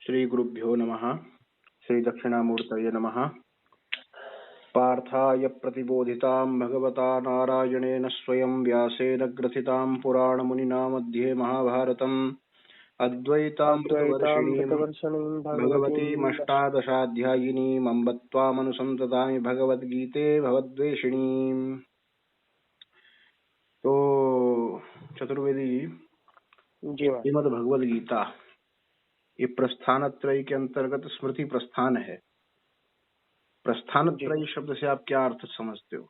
श्री गुरुभ्यो नमः। श्री दक्षिणामूर्तये नमः। पार्थाय प्रतिबोधितां भगवता नारायणेन स्वयं व्यासेन ग्रथितां पुराणमुनिना मध्ये महाभारतम् अद्वैतामृतवर्षिणीं भगवतीमष्टादशाध्यायिनीम् अम्ब त्वामनुसन्ततामि भगवद्गीते भवद्वेषिणीम्। तो चतुर्वेदी श्रीमद् भगवद गीता ये प्रस्थान त्रय के अंतर्गत स्मृति प्रस्थान है। प्रस्थान त्रय शब्द से आप क्या अर्थ समझते हो?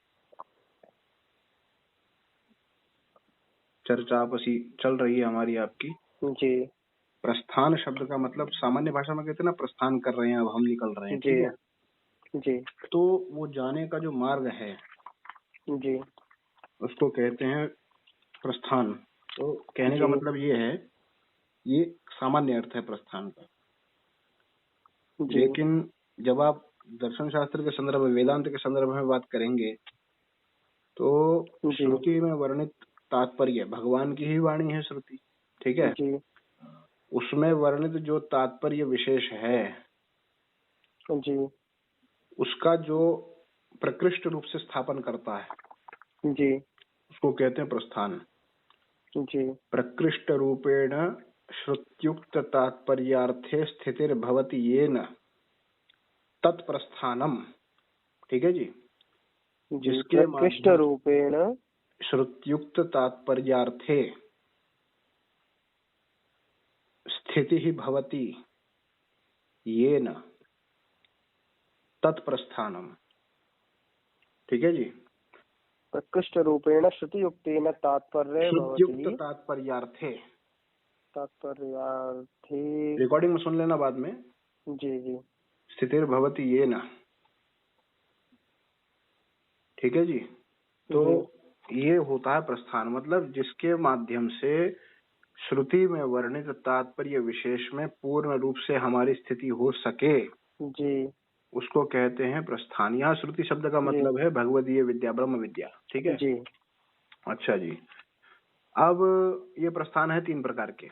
चर्चा आपसी चल रही है हमारी आपकी जी। प्रस्थान शब्द का मतलब सामान्य भाषा में कहते हैं ना, प्रस्थान कर रहे हैं, अब हम निकल रहे हैं, ठीक है जी। तो वो जाने का जो मार्ग है जी, उसको कहते हैं प्रस्थान। तो कहने का मतलब ये है, ये सामान्य अर्थ है प्रस्थान का। लेकिन जब आप दर्शन शास्त्र के संदर्भ में, वेदांत के संदर्भ में बात करेंगे तो श्रुति में वर्णित तात्पर्य, भगवान की ही वाणी है श्रुति, ठीक है जी। उसमें वर्णित जो तात्पर्य विशेष है जी, उसका जो प्रकृष्ट रूप से स्थापन करता है जी, उसको कहते हैं प्रस्थान जी। प्रकृष्ट रूपेण श्रुत्युक्त तात्पर्यार्थे स्थितिर्भवति येन तत्प्रस्थानम, ठीक है जी। जिसके प्रकृष्ट रूपेण श्रुत्युक्त तात्पर्यार्थे स्थिति ही भवति येन तत्प्रस्थानम, ठीक है जी। प्रकृष्ट रूपेण श्रुतियुक्तेन श्रुत्युक्त तात्पर्यार्थे रिकॉर्डिंग में सुन लेना बाद में जी जी। स्थितिर्भवति येन, ठीक है जी। तो ये होता है प्रस्थान, मतलब जिसके माध्यम से श्रुति में वर्णित तात्पर्य विशेष में पूर्ण रूप से हमारी स्थिति हो सके जी, उसको कहते हैं प्रस्थान। यहाँ श्रुति शब्द का मतलब है भगवदीय विद्या, ब्रह्म विद्या, ठीक है जी। अच्छा जी। अब ये प्रस्थान है 3 प्रकार के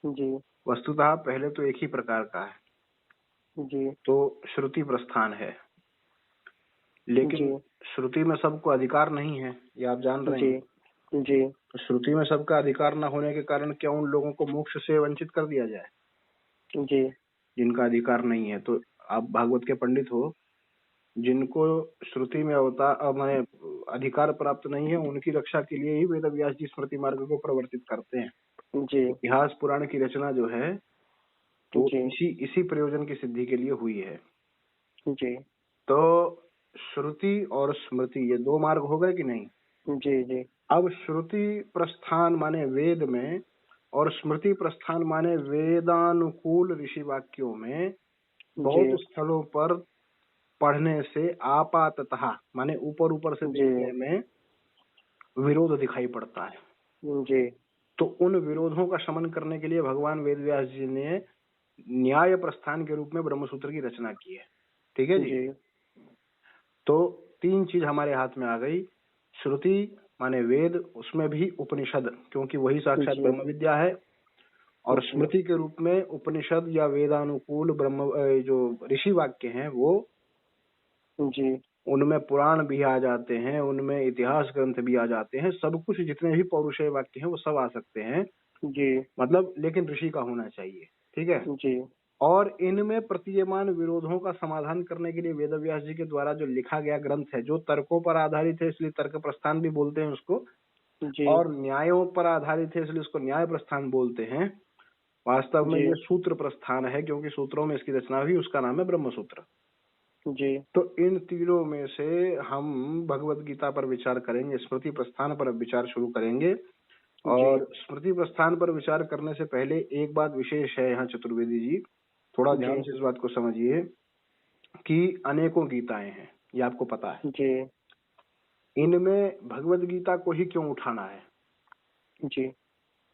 जी। वस्तुतः पहले तो एक ही प्रकार का है जी, तो श्रुति प्रस्थान है। लेकिन श्रुति में सबको अधिकार नहीं है, ये आप जान रहे हैं जी। तो श्रुति में सबका अधिकार न होने के कारण क्या उन लोगों को मोक्ष से वंचित कर दिया जाए जी, जिनका अधिकार नहीं है? तो आप भागवत के पंडित हो, जिनको श्रुति में अधिकार प्राप्त नहीं है, उनकी रक्षा के लिए ही वेद व्यास जी स्मृति मार्ग को प्रवर्तित करते हैं जी। इतिहास पुराण की रचना जो है तो इसी प्रयोजन की सिद्धि के लिए हुई है जी। तो श्रुति और स्मृति ये 2 मार्ग हो गए कि नहीं जी जी। अब श्रुति प्रस्थान माने वेद में और स्मृति प्रस्थान माने वेदानुकूल ऋषि वाक्यों में बहुत स्थलों पर पढ़ने से आपाततः माने ऊपर से देखने में विरोध दिखाई पड़ता है जी। तो उन विरोधों का शमन करने के लिए भगवान वेदव्यास जी ने न्याय प्रस्थान के रूप में ब्रह्मसूत्र की रचना की है, ठीक है जी। तो 3 चीज हमारे हाथ में आ गई, श्रुति माने वेद, उसमें भी उपनिषद क्योंकि वही साक्षात ब्रह्म विद्या है, और स्मृति के रूप में उपनिषद या वेदानुकूल ब्रह्म जो ऋषि वाक्य हैं वो जी, उनमें पुराण भी आ जाते हैं, उनमें इतिहास ग्रंथ भी आ जाते हैं, सब कुछ जितने भी पौरुषेय वाक्य हैं वो सब आ सकते हैं जी, मतलब लेकिन ऋषि का होना चाहिए, ठीक है जी। और इनमें प्रतीयमान विरोधों का समाधान करने के लिए वेदव्यास जी के द्वारा जो लिखा गया ग्रंथ है, जो तर्कों पर आधारित है इसलिए तर्क प्रस्थान भी बोलते हैं उसको जी, और न्यायों पर आधारित है इसलिए उसको न्याय प्रस्थान बोलते हैं। वास्तव में ये सूत्र प्रस्थान है क्योंकि सूत्रों में इसकी रचना हुई, उसका नाम है ब्रह्म सूत्र जी। तो इन तीनों में से हम भगवद गीता पर विचार करेंगे, स्मृति प्रस्थान पर विचार शुरू करेंगे। और स्मृति प्रस्थान पर विचार करने से पहले एक बात विशेष है यहाँ चतुर्वेदी जी, थोड़ा ध्यान से इस बात को समझिए कि अनेकों गीताएं हैं, ये आपको पता है जी। इनमें भगवद गीता को ही क्यों उठाना है जी?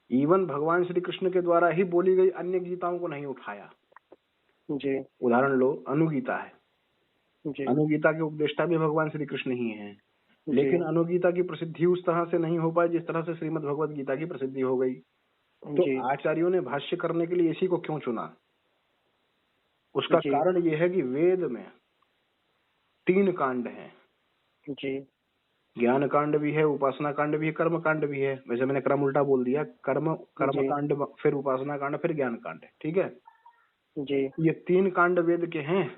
इवन भगवान श्री कृष्ण के द्वारा ही बोली गई अन्य गीताओं को नहीं उठाया जी। उदाहरण लो, अनुगीता है जी। अनुगीता के उपदेष्टा भी भगवान श्री कृष्ण ही हैं, लेकिन अनुगीता की प्रसिद्धि उस तरह से नहीं हो पाई जिस तरह से श्रीमद् भगवद गीता की प्रसिद्धि हो गई। तो आचार्यों ने भाष्य करने के लिए इसी को क्यों चुना? उसका जी कारण ये है कि वेद में 3 कांड हैं। जी ज्ञान कांड भी है, उपासना कांड भी है, कर्म कांड भी है। वैसे मैंने क्रम उल्टा बोल दिया, कर्म जी कांड, फिर उपासना कांड, फिर ज्ञान कांड है, ठीक है। जी ये 3 कांड वेद के हैं।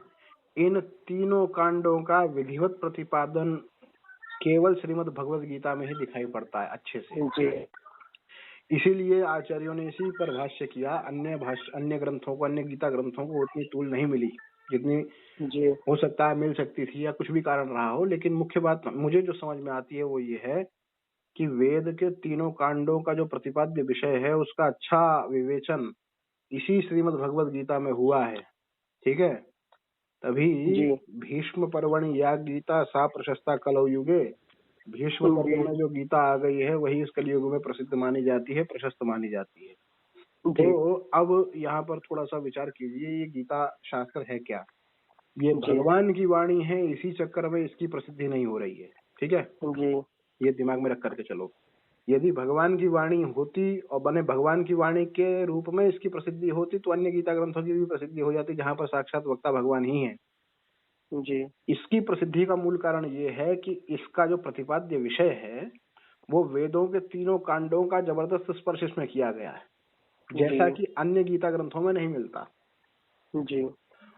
इन तीनों कांडों का विधिवत प्रतिपादन केवल श्रीमद् भगवत गीता में ही दिखाई पड़ता है अच्छे से। जी इसीलिए आचार्यों ने इसी पर भाष्य किया। अन्य ग्रंथों को, अन्य गीता ग्रंथों को उतनी तूल नहीं मिली जितनी जी हो सकता है मिल सकती थी, या कुछ भी कारण रहा हो। लेकिन मुख्य बात मुझे जो समझ में आती है वो ये है कि वेद के तीनों कांडों का जो प्रतिपाद्य विषय है उसका अच्छा विवेचन इसी श्रीमद् भगवत गीता में हुआ है, ठीक है। तभी जी भीष्म पर्वणि या गीता सा प्रशस्ता कलौ युगे, भीष्म पर्व जी में जो गीता आ गई है वही इस कलयुग में प्रसिद्ध मानी जाती है, प्रशस्त मानी जाती है। जी तो अब यहाँ पर थोड़ा सा विचार कीजिए, ये गीता शास्त्र है क्या? ये जी भगवान की वाणी है, इसी चक्कर में इसकी प्रसिद्धि नहीं हो रही है, ठीक है। जी ये दिमाग में रख करके चलो। यदि भगवान की वाणी होती और बने भगवान की वाणी के रूप में इसकी प्रसिद्धि होती तो अन्य गीता ग्रंथों की भी प्रसिद्धि हो जाती, जहाँ पर साक्षात वक्ता भगवान ही है। जी इसकी प्रसिद्धि का मूल कारण ये है कि इसका जो प्रतिपाद्य विषय है वो वेदों के तीनों कांडों का जबरदस्त स्पर्श इसमें किया गया है, जी जैसा कि अन्य गीता ग्रंथों में नहीं मिलता। जी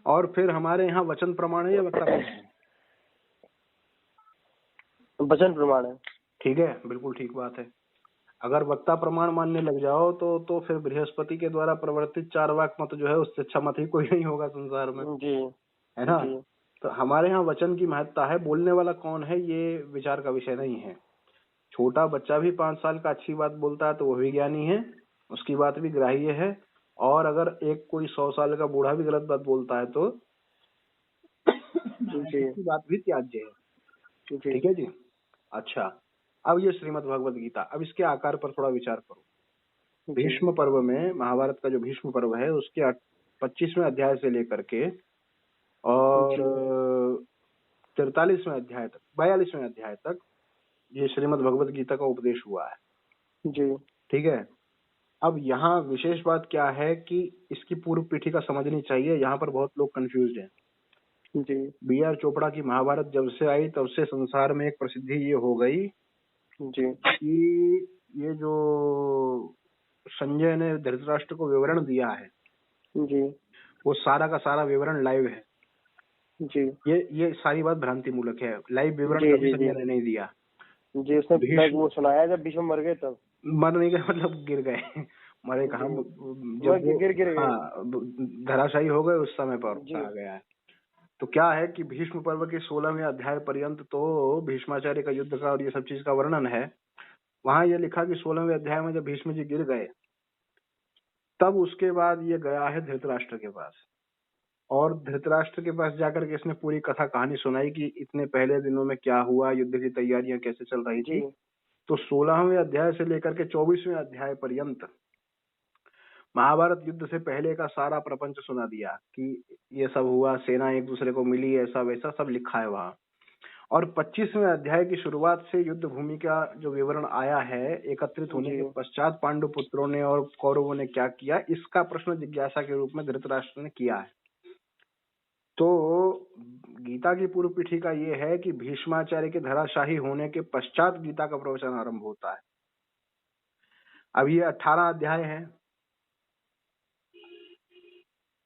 और फिर हमारे यहाँ वचन प्रमाण है या वक्ता प्रमाण है? वचन प्रमाण है। ठीक है, बिल्कुल ठीक बात है। अगर वक्ता प्रमाण मानने लग जाओ तो फिर बृहस्पति के द्वारा प्रवर्तित 4 वाक मत जो है उससे अच्छा मत ही कोई नहीं होगा संसार में, जी है ना। जी तो हमारे यहाँ वचन की महत्ता है, बोलने वाला कौन है ये विचार का विषय नहीं है। छोटा बच्चा भी 5 साल का अच्छी बात बोलता है तो वो भी ज्ञानी है, उसकी बात भी ग्राह्य है। और अगर एक कोई 100 साल का बूढ़ा भी गलत बात बोलता है तो जी उसकी बात भी त्याज्य है, जी ठीक है जी। अच्छा, अब ये श्रीमद् भगवत गीता, अब इसके आकार पर थोड़ा विचार करो। जी भीष्म पर्व में, महाभारत का जो भीष्म पर्व है उसके 25वें अध्याय से लेकर के और 43वें अध्याय तक, 42वें अध्याय तक ये श्रीमद् भगवत गीता का उपदेश हुआ है, जी ठीक है। अब यहाँ विशेष बात क्या है कि इसकी पूर्व पीठिका समझनी चाहिए। यहाँ पर बहुत लोग कंफ्यूज हैं। जी B.R. चोपड़ा की महाभारत जब से आई तब से संसार में एक प्रसिद्धि ये हो गई जी कि ये जो संजय ने धृतराष्ट्र को विवरण दिया है जी वो सारा का सारा विवरण लाइव है। जी ये सारी बात भ्रांति मूलक है। लाइव विवरण जी कभी जी जी संजय ने नहीं दिया। जी उसने भीष्म वो सुनाया जब भीष्म मर गए तब। मर नहीं गए, मतलब गिर गए मरे कहाँ, जी जब वह वो, गिर गिर गए। हाँ, धराशायी हो गए उस समय पर जी कहा गया है। तो क्या है कि भीष्म पर्व के 16वें अध्याय पर्यंत तो भीष्माचार्य का युद्ध का और ये सब चीज का वर्णन है। वहां ये लिखा कि 16वें अध्याय में जब भीष्म जी गिर गए तब उसके बाद ये गया है धृतराष्ट्र के पास, और धृतराष्ट्र के पास जाकर के इसने पूरी कथा कहानी सुनाई कि इतने पहले दिनों में क्या हुआ, युद्ध की तैयारियां कैसे चल रही जी थी। तो 16वें अध्याय से लेकर के 24वें अध्याय पर्यंत महाभारत युद्ध से पहले का सारा प्रपंच सुना दिया कि ये सब हुआ, सेना एक दूसरे को मिली, ऐसा वैसा सब लिखा है वहां। और 25वें अध्याय की शुरुआत से युद्ध भूमि का जो विवरण आया है, एकत्रित होने के जी पश्चात पांडु पुत्रों ने और कौरवों ने क्या किया, इसका प्रश्न जिज्ञासा के रूप में धृतराष्ट्र ने किया है। तो गीता की पूर्व पीठिका ये है कि भीष्माचार्य के धराशाही होने के पश्चात गीता का प्रवचन आरंभ होता है। अब ये 18 अध्याय हैं,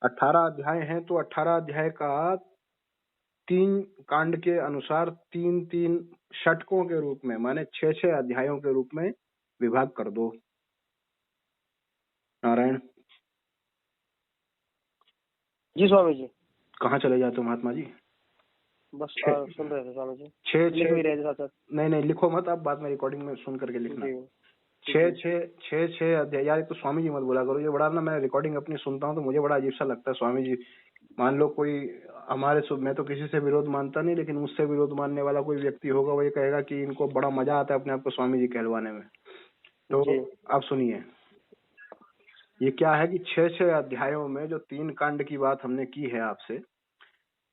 18 अध्याय हैं, तो 18 अध्याय का 3 कांड के अनुसार 3-3 षटकों के रूप में, माने 6-6 अध्यायों के रूप में विभाग कर दो। नारायण जी स्वामी जी। कहाँ चले जाते हो महात्मा जी? बस छः सुन रहे थे स्वामी जी। छः लिख भी रहे थे साथ साथ। नहीं लिखो मत, अब बाद में रिकॉर्डिंग में सुन करके लिखना। जी 6 अध्याय, यार तो स्वामी जी मत बोला करो, ये बड़ा ना, मैं रिकॉर्डिंग अपनी सुनता हूँ तो मुझे बड़ा अजीब सा लगता है। स्वामी जी मान लो कोई हमारे मैं तो किसी से विरोध मानता नहीं, लेकिन मुझसे विरोध मानने वाला कोई व्यक्ति होगा, वो ये कहेगा कि इनको बड़ा मजा आता है अपने आप को स्वामी जी कहलवाने में। तो जी आप सुनिए, ये क्या है कि 6 अध्यायों में जो 3 कांड की बात हमने की है आपसे,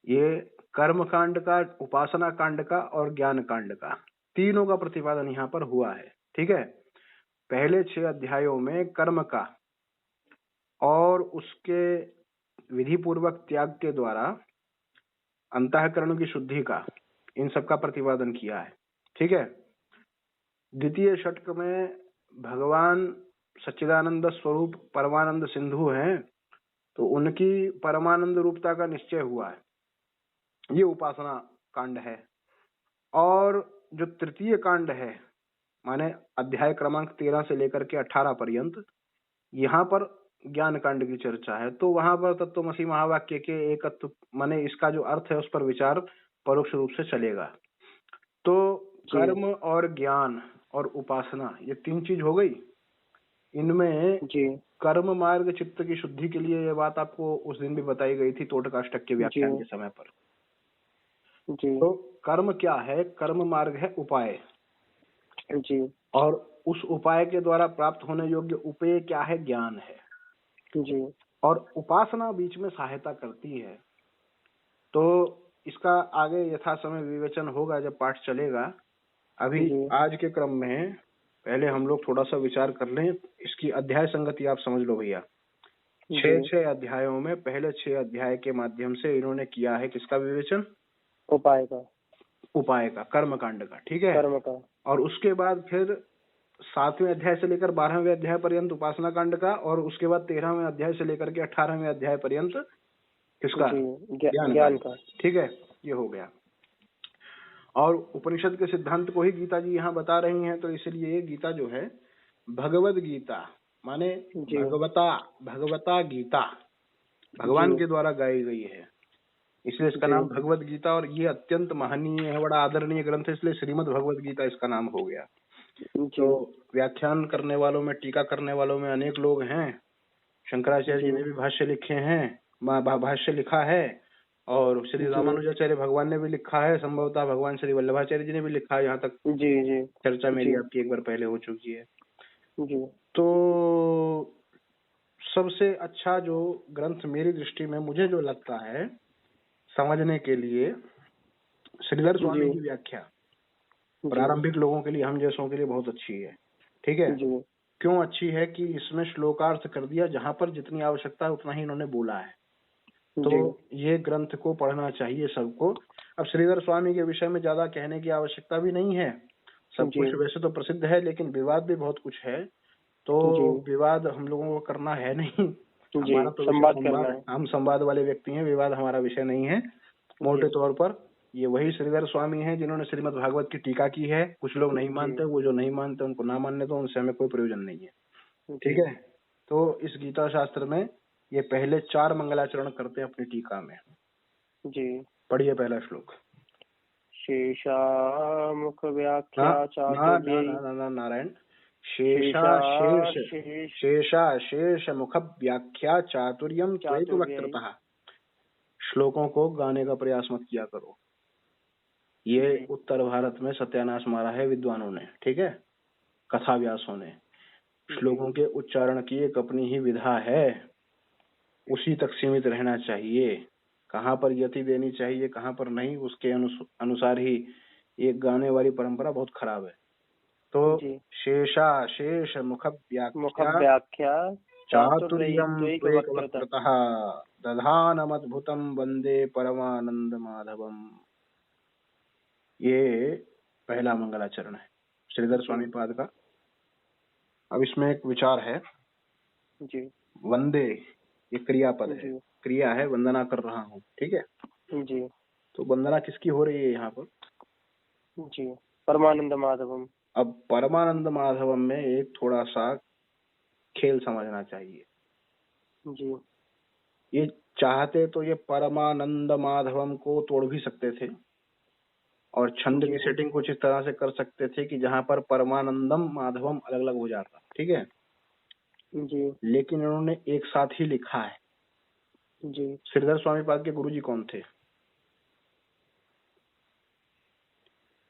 ये कर्म कांड का, उपासना कांड का और ज्ञान कांड का, तीनों का प्रतिपादन यहाँ पर हुआ है, ठीक है। पहले 6 अध्यायों में कर्म का और उसके विधि पूर्वक त्याग के द्वारा अंतःकरण की शुद्धि का, इन सब का प्रतिपादन किया है। ठीक है। द्वितीय षटक में भगवान सच्चिदानंद स्वरूप परमानंद सिंधु हैं, तो उनकी परमानंद रूपता का निश्चय हुआ है, ये उपासना कांड है। और जो तृतीय कांड है, माने अध्याय क्रमांक 13 से लेकर के 18 पर्यंत, यहाँ पर ज्ञान कांड की चर्चा है। तो वहां पर तत्वमसी महावाक्य के एकत्व, माने इसका जो अर्थ है उस पर विचार परोक्ष रूप से चलेगा। तो कर्म और ज्ञान और उपासना, ये तीन चीज हो गई। इनमें कर्म मार्ग चित्त की शुद्धि के लिए, ये बात आपको उस दिन भी बताई गई थी टोटकाष्टक के व्याख्यान के समय पर। तो कर्म क्या है? कर्म मार्ग है उपाय जी, और उस उपाय के द्वारा प्राप्त होने योग्य उपेय क्या है? ज्ञान है जी। और उपासना बीच में सहायता करती है। तो इसका आगे यथा समय विवेचन होगा जब पाठ चलेगा। अभी आज के क्रम में पहले हम लोग थोड़ा सा विचार कर लें, इसकी अध्याय संगति आप समझ लो भैया। 6 अध्यायों में पहले 6 अध्याय के माध्यम से इन्होंने किया है किसका विवेचन? उपाय का, कर्म कांड का। ठीक है, कर्म का। और उसके बाद फिर 7वें अध्याय से लेकर 12वें अध्याय पर्यंत उपासना कांड का, और उसके बाद 13वें अध्याय से लेकर के 18वें अध्याय पर्यंत किसका? ज्ञान का। ठीक है, ये हो गया। और उपनिषद के सिद्धांत को ही गीता जी यहाँ बता रही हैं, तो इसलिए गीता जो है भगवद गीता, माने भगवता गीता, भगवान के द्वारा गाई गई है, इसलिए इसका नाम भगवद गीता। और ये अत्यंत महनीय है, बड़ा आदरणीय ग्रंथ है, इसलिए श्रीमद् भगवद गीता इसका नाम हो गया। तो व्याख्यान करने वालों में, टीका करने वालों में अनेक लोग हैं। शंकराचार्य जी ने भी भाष्य लिखे हैं, भाष्य लिखा है, और श्री रामानुजाचार्य भगवान ने भी लिखा है, संभवतः भगवान श्री वल्लभाचार्य जी ने भी लिखा है। यहाँ तक चर्चा मेरी आपकी एक बार पहले हो चुकी है। तो सबसे अच्छा जो ग्रंथ मेरी दृष्टि में मुझे जो लगता है समझने के लिए, श्रीधर स्वामी की व्याख्या प्रारंभिक लोगों के लिए, हम जैसों के लिए बहुत अच्छी है। ठीक है, क्यों अच्छी है? कि इसमें श्लोकार्थ कर दिया, जहाँ पर जितनी आवश्यकता है उतना ही इन्होंने बोला है। तो ये ग्रंथ को पढ़ना चाहिए सबको। अब श्रीधर स्वामी के विषय में ज्यादा कहने की आवश्यकता भी नहीं है, सब कुछ वैसे तो प्रसिद्ध है, लेकिन विवाद भी बहुत कुछ है। तो विवाद हम लोगों को करना है नहीं, हमारा तो संवाद, हम संवाद वाले व्यक्ति हैं, विवाद हमारा विषय नहीं है। मोटे तौर पर ये वही श्रीधर स्वामी हैं जिन्होंने श्रीमद् भागवत की टीका की है। कुछ लोग नहीं मानते, वो जो नहीं मानते उनको ना मानने दो, उनसे हमें कोई प्रयोजन नहीं है। ठीक है, तो इस गीता शास्त्र में ये पहले 4 मंगलाचरण करते हैं अपनी टीका में। पढ़िए पहला श्लोक। शेषामुख व्याख्या नारायण। शेष मुख व्याख्या चातुर्यम त्वैव वक्त्रतः। श्लोकों को गाने का प्रयास मत किया करो, ये उत्तर भारत में सत्यानाश मारा है विद्वानों ने। ठीक है, कथा व्यासों ने। श्लोकों के उच्चारण की एक अपनी ही विधा है, उसी तक सीमित रहना चाहिए। कहाँ पर यति देनी चाहिए, कहाँ पर नहीं, उसके अनुसार ही ये गाने वाली परंपरा बहुत खराब है। तो शेष मुख व्याख्या चातुर्यम त्वैव वक्त्रतः दधानमद्भुतम वंदे परमानंद माधवम। ये पहला मंगलाचरण है श्रीधर स्वामी पाद का। अब इसमें एक विचार है। वंदे ये क्रियापद है, क्रिया है, वंदना कर रहा हूँ। ठीक है जी। तो वंदना किसकी हो रही है यहाँ पर? परमानंद माधवम। अब परमानंद माधवम में एक थोड़ा सा खेल समझना चाहिए जी। ये चाहते तो ये परमानंद माधवम को तोड़ भी सकते थे और छंद की सेटिंग कुछ इस तरह से कर सकते थे कि जहाँ पर परमानंदम माधवम अलग अलग हो जाता। ठीक है जी। लेकिन इन्होंने एक साथ ही लिखा है जी। श्रीधर स्वामी पाद के गुरुजी कौन थे?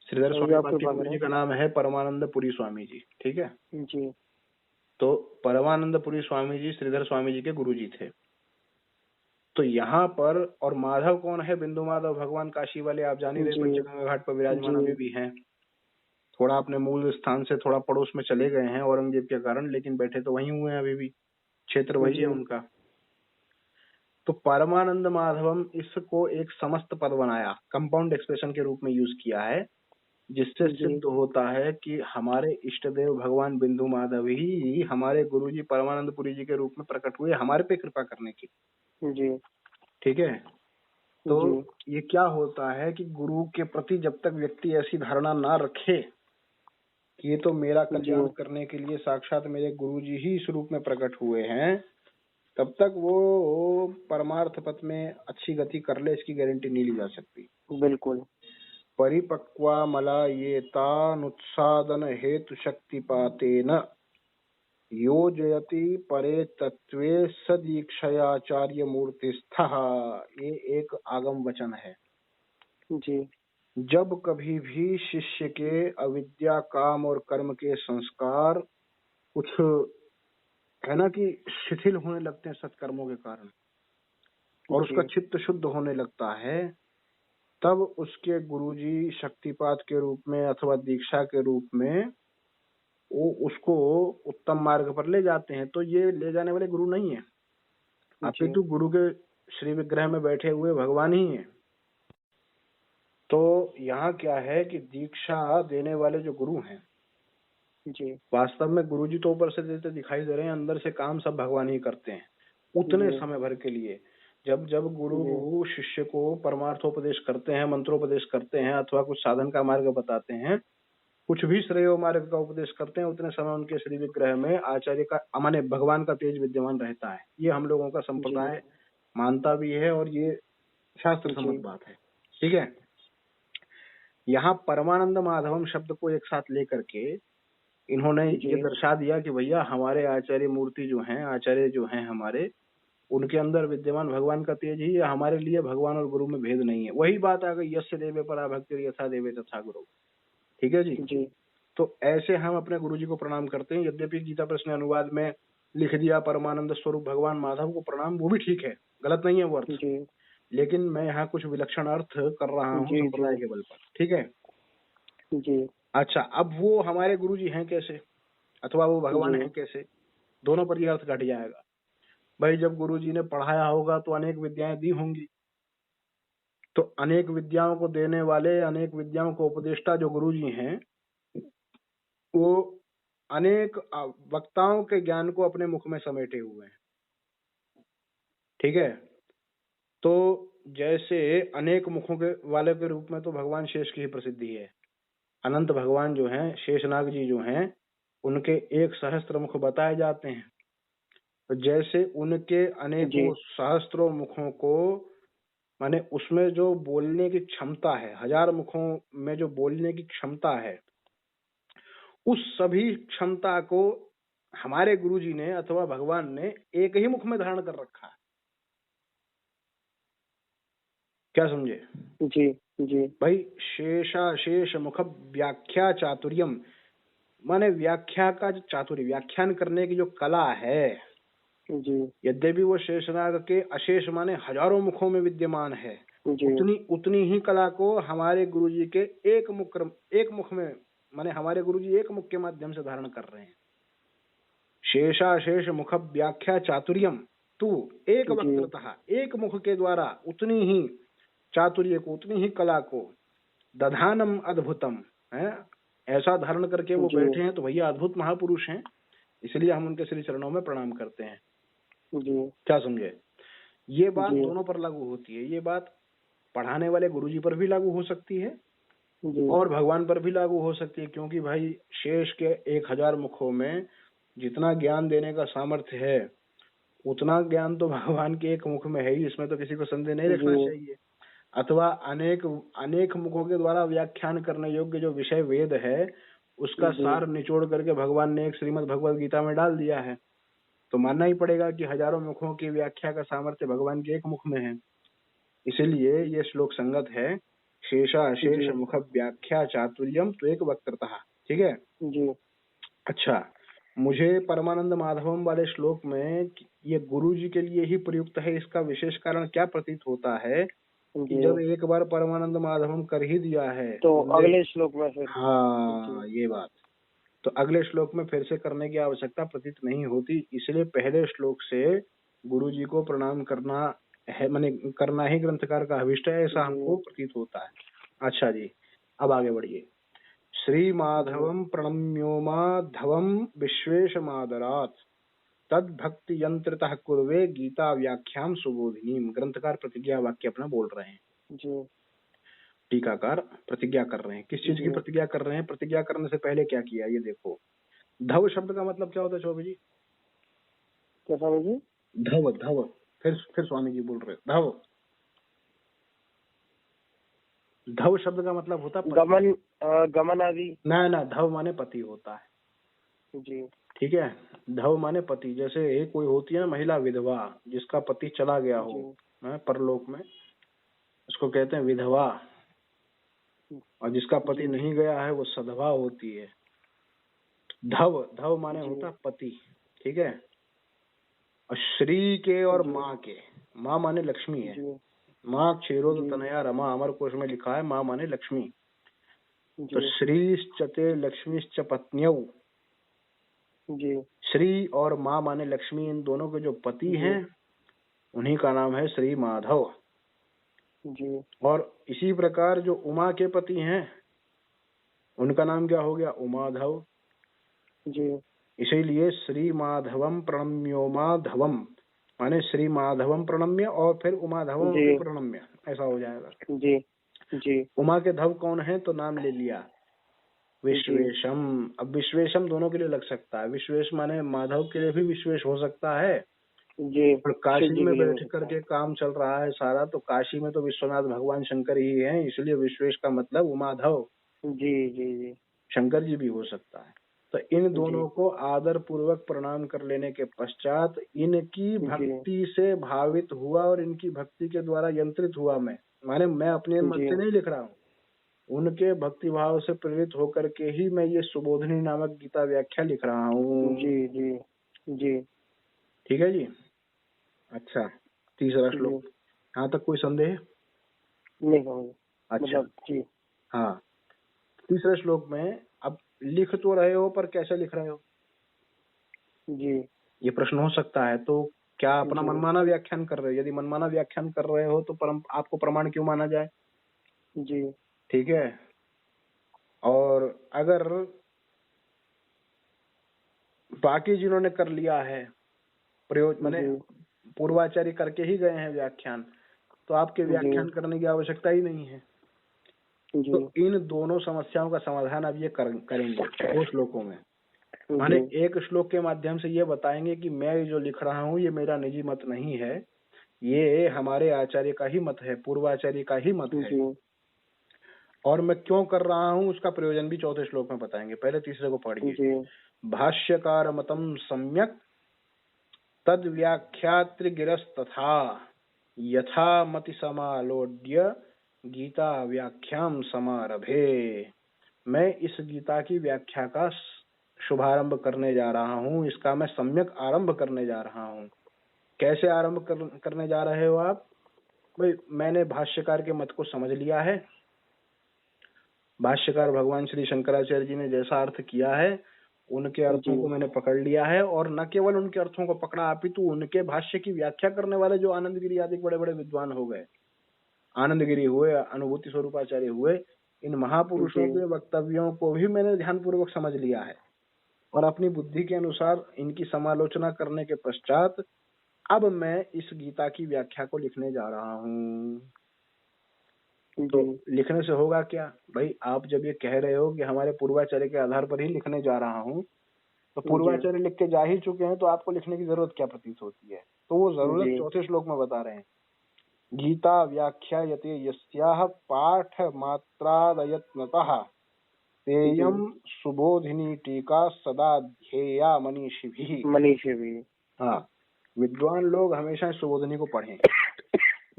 श्रीधर स्वामी पाद के गुरुजी का नाम है परमानंद पुरी स्वामी जी। ठीक है जी। तो परमानंद पुरी स्वामी जी श्रीधर स्वामी जी के गुरुजी थे। तो यहाँ पर, और माधव कौन है? बिंदु माधव भगवान काशी वाले, आप जान ही रहे, पंचगंगा घाट पर विराजमान अभी भी हैं। थोड़ा अपने मूल स्थान से थोड़ा पड़ोस में चले गए हैं औरंगजेब के कारण, लेकिन बैठे तो वहीं हुए हैं, अभी भी क्षेत्र वही है उनका। तो परमानंद माधवम इसको एक समस्त पद बनाया, कंपाउंड एक्सप्रेशन के रूप में यूज किया है, जिससे जी सिद्ध होता है कि हमारे इष्ट देव भगवान बिंदु माधव ही हमारे गुरुजी परमानंदपुरी जी के रूप में प्रकट हुए हमारे पे कृपा करने के लिए। जी ठीक है। तो जी ये क्या होता है कि गुरु के प्रति जब तक व्यक्ति ऐसी धारणा ना रखे कि ये तो मेरा कल्याण करने के लिए साक्षात मेरे गुरुजी ही इस रूप में प्रकट हुए हैं, तब तक वो परमार्थ पथ में अच्छी गति कर ले, इसकी गारंटी नहीं ली जा सकती। बिल्कुल। परिपक्वा मलायेतानुत्सादन हेतु शक्तिपातेन योजयति परे तत्वे सदीक्षयाचार्य मूर्तिस्थः। ये एक आगम वचन है। जी जब कभी भी शिष्य के अविद्या काम और कर्म के संस्कार कुछ है ना कि शिथिल होने लगते हैं सत्कर्मों के कारण, और उसका चित्त शुद्ध होने लगता है, तब उसके गुरुजी शक्तिपात के रूप में अथवा दीक्षा के रूप में वो उसको उत्तम मार्ग पर ले जाते हैं। तो ये ले जाने वाले गुरु नहीं है, अपितु गुरु के श्री विग्रह में बैठे हुए भगवान ही हैं। तो यहाँ क्या है कि दीक्षा देने वाले जो गुरु हैं जी वास्तव में गुरुजी तो ऊपर से देते दिखाई दे रहे हैं, अंदर से काम सब भगवान ही करते हैं उतने समय भर के लिए। जब जब गुरु शिष्य को परमार्थोपदेश करते हैं, मंत्रोपदेश करते हैं अथवा कुछ साधन का मार्ग बताते हैं, कुछ भी श्रेय मार्ग का उपदेश करते हैं, उतने समय उनके श्री विग्रह में आचार्य का माने भगवान का तेज विद्यमान रहता है। ये हम लोगों का संप्रदाय मानता भी है और ये शास्त्र सम्मत बात है। ठीक है। यहाँ परमानंद माधवम शब्द को एक साथ लेकर के इन्होंने ये दर्शा दिया कि भैया हमारे आचार्य मूर्ति जो हैं, आचार्य जो हैं हमारे, उनके अंदर विद्यमान भगवान का तेज ही है। हमारे लिए भगवान और गुरु में भेद नहीं है। वही बात आ गई, यस्य देवे परा भक्ति यथा देवे तथा गुरु। ठीक है जी। तो ऐसे हम अपने गुरु जी को प्रणाम करते हैं। यद्यपि गीता प्रश्न अनुवाद में लिख दिया परमानंद स्वरूप भगवान माधव को प्रणाम, वो भी ठीक है, गलत नहीं है वो अर्थ, लेकिन मैं यहाँ कुछ विलक्षण अर्थ कर रहा हूँ संप्रदाय के बल पर। ठीक है जी। अच्छा, अब वो हमारे गुरु जी हैं कैसे अथवा वो भगवान हैं कैसे, दोनों पर ये अर्थ घट जाएगा। भाई जब गुरु जी ने पढ़ाया होगा तो अनेक विद्याएं दी होंगी, तो अनेक विद्याओं को देने वाले, अनेक विद्याओं को उपदेष्टा जो गुरु जी हैं, वो अनेक वक्ताओं के ज्ञान को अपने मुख में समेटे हुए हैं। ठीक है। तो जैसे अनेक मुखों के वाले के रूप में तो भगवान शेष की ही प्रसिद्धि है। अनंत भगवान जो हैं, शेषनाग जी जो हैं, उनके 1 सहस्त्र मुख बताए जाते हैं। तो जैसे उनके अनेकों सहस्त्रों मुखों को माने उसमें जो बोलने की क्षमता है, 1000 मुखों में जो बोलने की क्षमता है, उस सभी क्षमता को हमारे गुरुजी ने अथवा भगवान ने एक ही मुख में धारण कर रखा है। क्या समझे? जी जी। भाई शेष मुख व्याख्या चातुर्यम, माने व्याख्या का जो चातुर्य, व्याख्यान करने की जो कला है जी, यद्यपि वो शेषनाग के अशेष माने हजारों मुखों में विद्यमान है, उतनी ही कला को हमारे गुरुजी के एक मुख में माने हमारे गुरुजी एक मुख के माध्यम से धारण कर रहे हैं। शेष मुख व्याख्या चातुर्यम, तू एक वक्त्रतः, एक मुख के द्वारा उतनी ही चातुर्य को, उतनी ही कला को, दधानम अद्भुतम है, ऐसा धारण करके वो बैठे हैं। तो भैया अद्भुत महापुरुष हैं, इसलिए हम उनके श्री चरणों में प्रणाम करते हैं जी। क्या समझे? ये बात दोनों पर लागू होती है। ये बात पढ़ाने वाले गुरुजी पर भी लागू हो सकती है और भगवान पर भी लागू हो सकती है, क्योंकि भाई शेष के 1000 मुखों में जितना ज्ञान देने का सामर्थ्य है, उतना ज्ञान तो भगवान के एक मुख में है ही, इसमें तो किसी को संदेह नहीं रखना चाहिए। अथवा अनेक मुखों के द्वारा व्याख्यान करने योग्य जो विषय वेद है, उसका सार निचोड़ करके भगवान ने एक श्रीमद् भगवद गीता में डाल दिया है। तो मानना ही पड़ेगा कि हजारों मुखों की व्याख्या का सामर्थ्य भगवान के एक मुख में है। इसीलिए ये श्लोक संगत है। शेष मुख व्याख्या चातुर्यम तो एक वक्त्रतः। ठीक है जी। अच्छा, मुझे परमानंद माधवम वाले श्लोक में ये गुरु जी के लिए ही प्रयुक्त है, इसका विशेष कारण क्या प्रतीत होता है कि जब एक बार परमानंद माधवम कर ही दिया है तो अगले श्लोक में फिर हाँ ये बात, तो अगले श्लोक में फिर से करने की आवश्यकता प्रतीत नहीं होती। इसलिए पहले श्लोक से गुरु जी को प्रणाम करना है, माने करना ही ग्रंथकार का अभिष्ट है, ऐसा हमको प्रतीत होता है। अच्छा जी, अब आगे बढ़िए। श्री माधवम प्रणम्यो माधवम विश्वेश मादरात तद भक्ति यंत्रतः कुर्वे गीता व्याख्याम सुबोधिनीम। ग्रंथकार प्रतिज्ञा वाक्य अपना बोल रहे हैं जी। टीकाकार प्रतिज्ञा कर रहे हैं। किस चीज की प्रतिज्ञा कर रहे हैं? प्रतिज्ञा करने से पहले क्या किया ये देखो। धव शब्द का मतलब क्या होता है चौबे जी? क्या स्वामी जी? धव धव, फिर स्वामी जी बोल रहे धव। धव शब्द का मतलब होता गमन, गमन आदि। ना, धव माने पति होता है जी। ठीक है। धव माने पति, जैसे एक कोई होती है ना महिला विधवा, जिसका पति चला गया हो परलोक में, उसको कहते हैं विधवा। और जिसका पति नहीं गया है वो सधवा होती है। धव, धव माने होता पति, ठीक है। और श्री के और माँ के, माँ माने लक्ष्मी है। माँ क्षीरोद तनया रमा, अमर कोश में लिखा है माँ माने लक्ष्मी। तो श्रीश्चते लक्ष्मीश्च पत्न्यौ, श्री और माँ माने लक्ष्मी, इन दोनों के जो पति हैं उन्हीं का नाम है श्री माधव जी। और इसी प्रकार जो उमा के पति हैं उनका नाम क्या हो गया? उमाधव जी। इसीलिए श्री माधवम प्रणम्यो माधवम माने श्री माधवम प्रणम्य और फिर उमाधवम प्रणम्य, ऐसा हो जाएगा। जी जी। उमा के धव कौन है? तो नाम ले लिया विश्वेशम। अब विश्वेशम दोनों के लिए लग सकता है। विश्वेश माने माधव के लिए भी विश्वेश हो सकता है जी। और काशी में बैठ करके काम चल रहा है सारा, तो काशी में तो विश्वनाथ भगवान शंकर ही हैं, इसलिए विश्वेश का मतलब उमाधव। जी जी जी। शंकर जी भी हो सकता है। तो इन दोनों को आदर पूर्वक प्रणाम कर लेने के पश्चात इनकी भक्ति से भावित हुआ और इनकी भक्ति के द्वारा यंत्रित हुआ मैं, माने मैं अपने मत से नहीं लिख रहा हूँ, उनके भक्ति भाव से प्रेरित होकर के ही मैं ये सुबोधिनी नामक गीता व्याख्या लिख रहा हूँ। जी जी जी। ठीक है जी। अच्छा, तीसरा श्लोक, यहाँ तक कोई संदेह नहीं? अच्छा जी हाँ। तीसरे श्लोक में अब लिख तो रहे हो पर कैसे लिख रहे हो जी, ये प्रश्न हो सकता है। तो क्या अपना मनमाना व्याख्यान कर रहे हो? यदि मनमाना व्याख्यान कर रहे हो तो आपको प्रमाण क्यों माना जाए? जी ठीक है। और अगर बाकी जिन्होंने कर लिया है प्रयोग, माने पूर्वाचार्य करके ही गए हैं व्याख्यान, तो आपके व्याख्यान करने की आवश्यकता ही नहीं है। तो इन दोनों समस्याओं का समाधान अब ये करेंगे दो श्लोकों में। माने एक श्लोक के माध्यम से ये बताएंगे कि मैं जो लिख रहा हूँ ये मेरा निजी मत नहीं है, ये हमारे आचार्य का ही मत है, पूर्वाचार्य का ही मत है, और मैं क्यों कर रहा हूँ उसका प्रयोजन भी चौथे श्लोक में बताएंगे। पहले तीसरे को पढ़िए। भाष्यकार मतम सम्यक तद व्याख्यात्र गिरस्तथा यथा मति समालोड्य गीता व्याख्याम समारभे। मैं इस गीता की व्याख्या का शुभारंभ करने जा रहा हूँ, इसका मैं सम्यक आरंभ करने जा रहा हूँ। कैसे आरंभ करने जा रहे हो आप? भाई मैंने भाष्यकार के मत को समझ लिया है, भाष्यकार भगवान श्री शंकराचार्य जी ने जैसा अर्थ किया है उनके अर्थों को मैंने पकड़ लिया है, और न केवल उनके अर्थों को पकड़ा अपितु उनके भाष्य की व्याख्या करने वाले जो आनंद गिरी आदि बड़े बड़े विद्वान हो गए, आनंद गिरी हुए, अनुभूति स्वरूपाचार्य हुए, इन महापुरुषों के वक्तव्यों को भी मैंने ध्यानपूर्वक समझ लिया है और अपनी बुद्धि के अनुसार इनकी समालोचना करने के पश्चात अब मैं इस गीता की व्याख्या को लिखने जा रहा हूँ। तो लिखने से होगा क्या? भाई आप जब ये कह रहे हो कि हमारे पूर्वाचार्य के आधार पर ही लिखने जा रहा हूँ, तो पूर्वाचार्य लिख के जा ही चुके हैं, तो आपको लिखने की जरूरत क्या प्रतीत होती है? तो वो जरूरत चौथे श्लोक में बता रहे हैं। गीता व्याख्यायते यस्याः पाठ मात्रादयत्नतः तेयं सुबोधिनी टीका सदा ध्येया मनीषिभिः। हाँ, विद्वान लोग हमेशा सुबोधिनी को पढ़ें।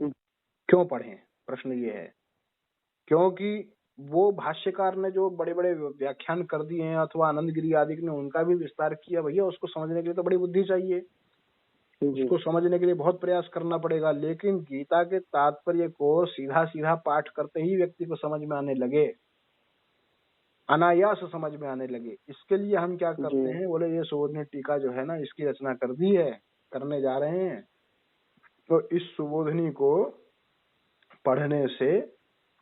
क्यों पढ़ें? प्रश्न ये है, क्योंकि वो भाष्यकार ने जो बड़े बड़े व्याख्यान कर दिए हैं अथवा आनंद गिरी आदि ने उनका भी विस्तार किया, भैया उसको समझने के लिए तो बड़ी बुद्धि चाहिए, उसको समझने के लिए बहुत प्रयास करना पड़ेगा। लेकिन गीता के तात्पर्य को सीधा सीधा पाठ करते ही व्यक्ति को समझ में आने लगे, अनायास समझ में आने लगे, इसके लिए हम क्या करते हैं? बोले ये सुबोधिनी टीका जो है ना इसकी रचना कर दी है, करने जा रहे हैं। तो इस सुबोधनी को पढ़ने से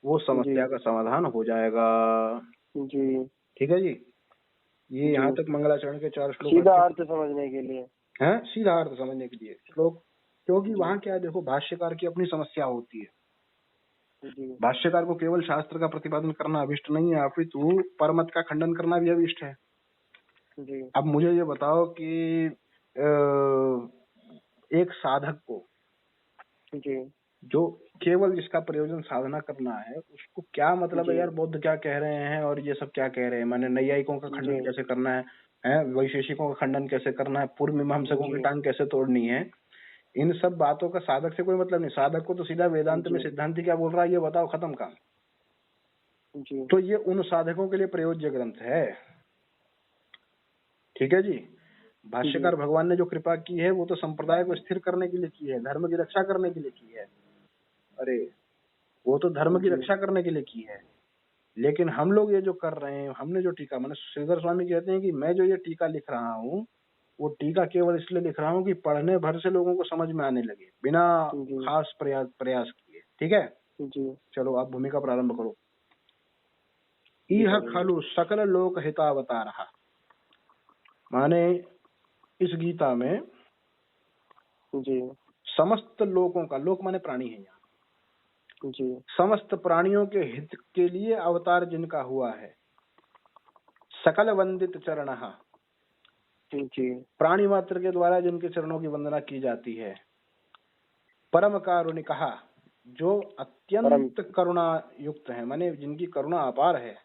वो समस्या का समाधान हो जाएगा। जी ठीक है जी। ये जी। यहाँ तक मंगलाचरण के 4 श्लोक सीधा अर्थ समझने के लिए हैं, सीधा अर्थ समझने के लिए श्लोक, क्योंकि जी। वहाँ क्या है, देखो भाष्यकार की अपनी समस्या होती है। जी भाष्यकार को केवल शास्त्र का प्रतिपादन करना अभिष्ट नहीं है, अपितु परमत का खंडन करना भी अभिष्ट है। जी अब मुझे ये बताओ कि एक साधक को, जी जो केवल जिसका प्रयोजन साधना करना है, उसको क्या मतलब है जी यार बौद्ध क्या कह रहे हैं और ये सब क्या कह रहे हैं, माने नैयायिकों का खंडन जी कैसे करना है, वैशेषिकों का खंडन कैसे करना है, पूर्व मीमांसकों की जी टांग कैसे तोड़नी है, इन सब बातों का साधक से कोई मतलब नहीं। साधक को तो सीधा वेदांत में जी सिद्धांति क्या बोल रहा है ये बताओ, खत्म काम। जी तो ये उन साधकों के लिए प्रयोज्य ग्रंथ है। ठीक है जी। भाष्यकार भगवान ने जो कृपा की है वो तो संप्रदाय को स्थिर करने के लिए की है, धर्म की रक्षा करने के लिए की है। अरे वो तो धर्म की जी रक्षा करने के लिए की है, लेकिन हम लोग ये जो कर रहे हैं, हमने जो टीका, मैंने श्रीधर स्वामी कहते हैं कि मैं जो ये टीका लिख रहा हूँ, वो टीका केवल इसलिए लिख रहा हूँ कि पढ़ने भर से लोगों को समझ में आने लगे, बिना जी खास प्रयास किए। ठीक है, जी चलो आप भूमिका प्रारंभ करो। जी इह करेंगे। खलु सकल लोक हितावतारः, माने इस गीता में जी समस्त लोगों का, लोक माने प्राणी है यहाँ, जी समस्त प्राणियों के हित के लिए अवतार जिनका हुआ है, सकल वंदित चरणः, जी प्राणी मात्र के द्वारा जिनके चरणों की वंदना की जाती है, परम कारुणिकः, जो अत्यंत करुणा युक्त है, माने जिनकी करुणा अपार है,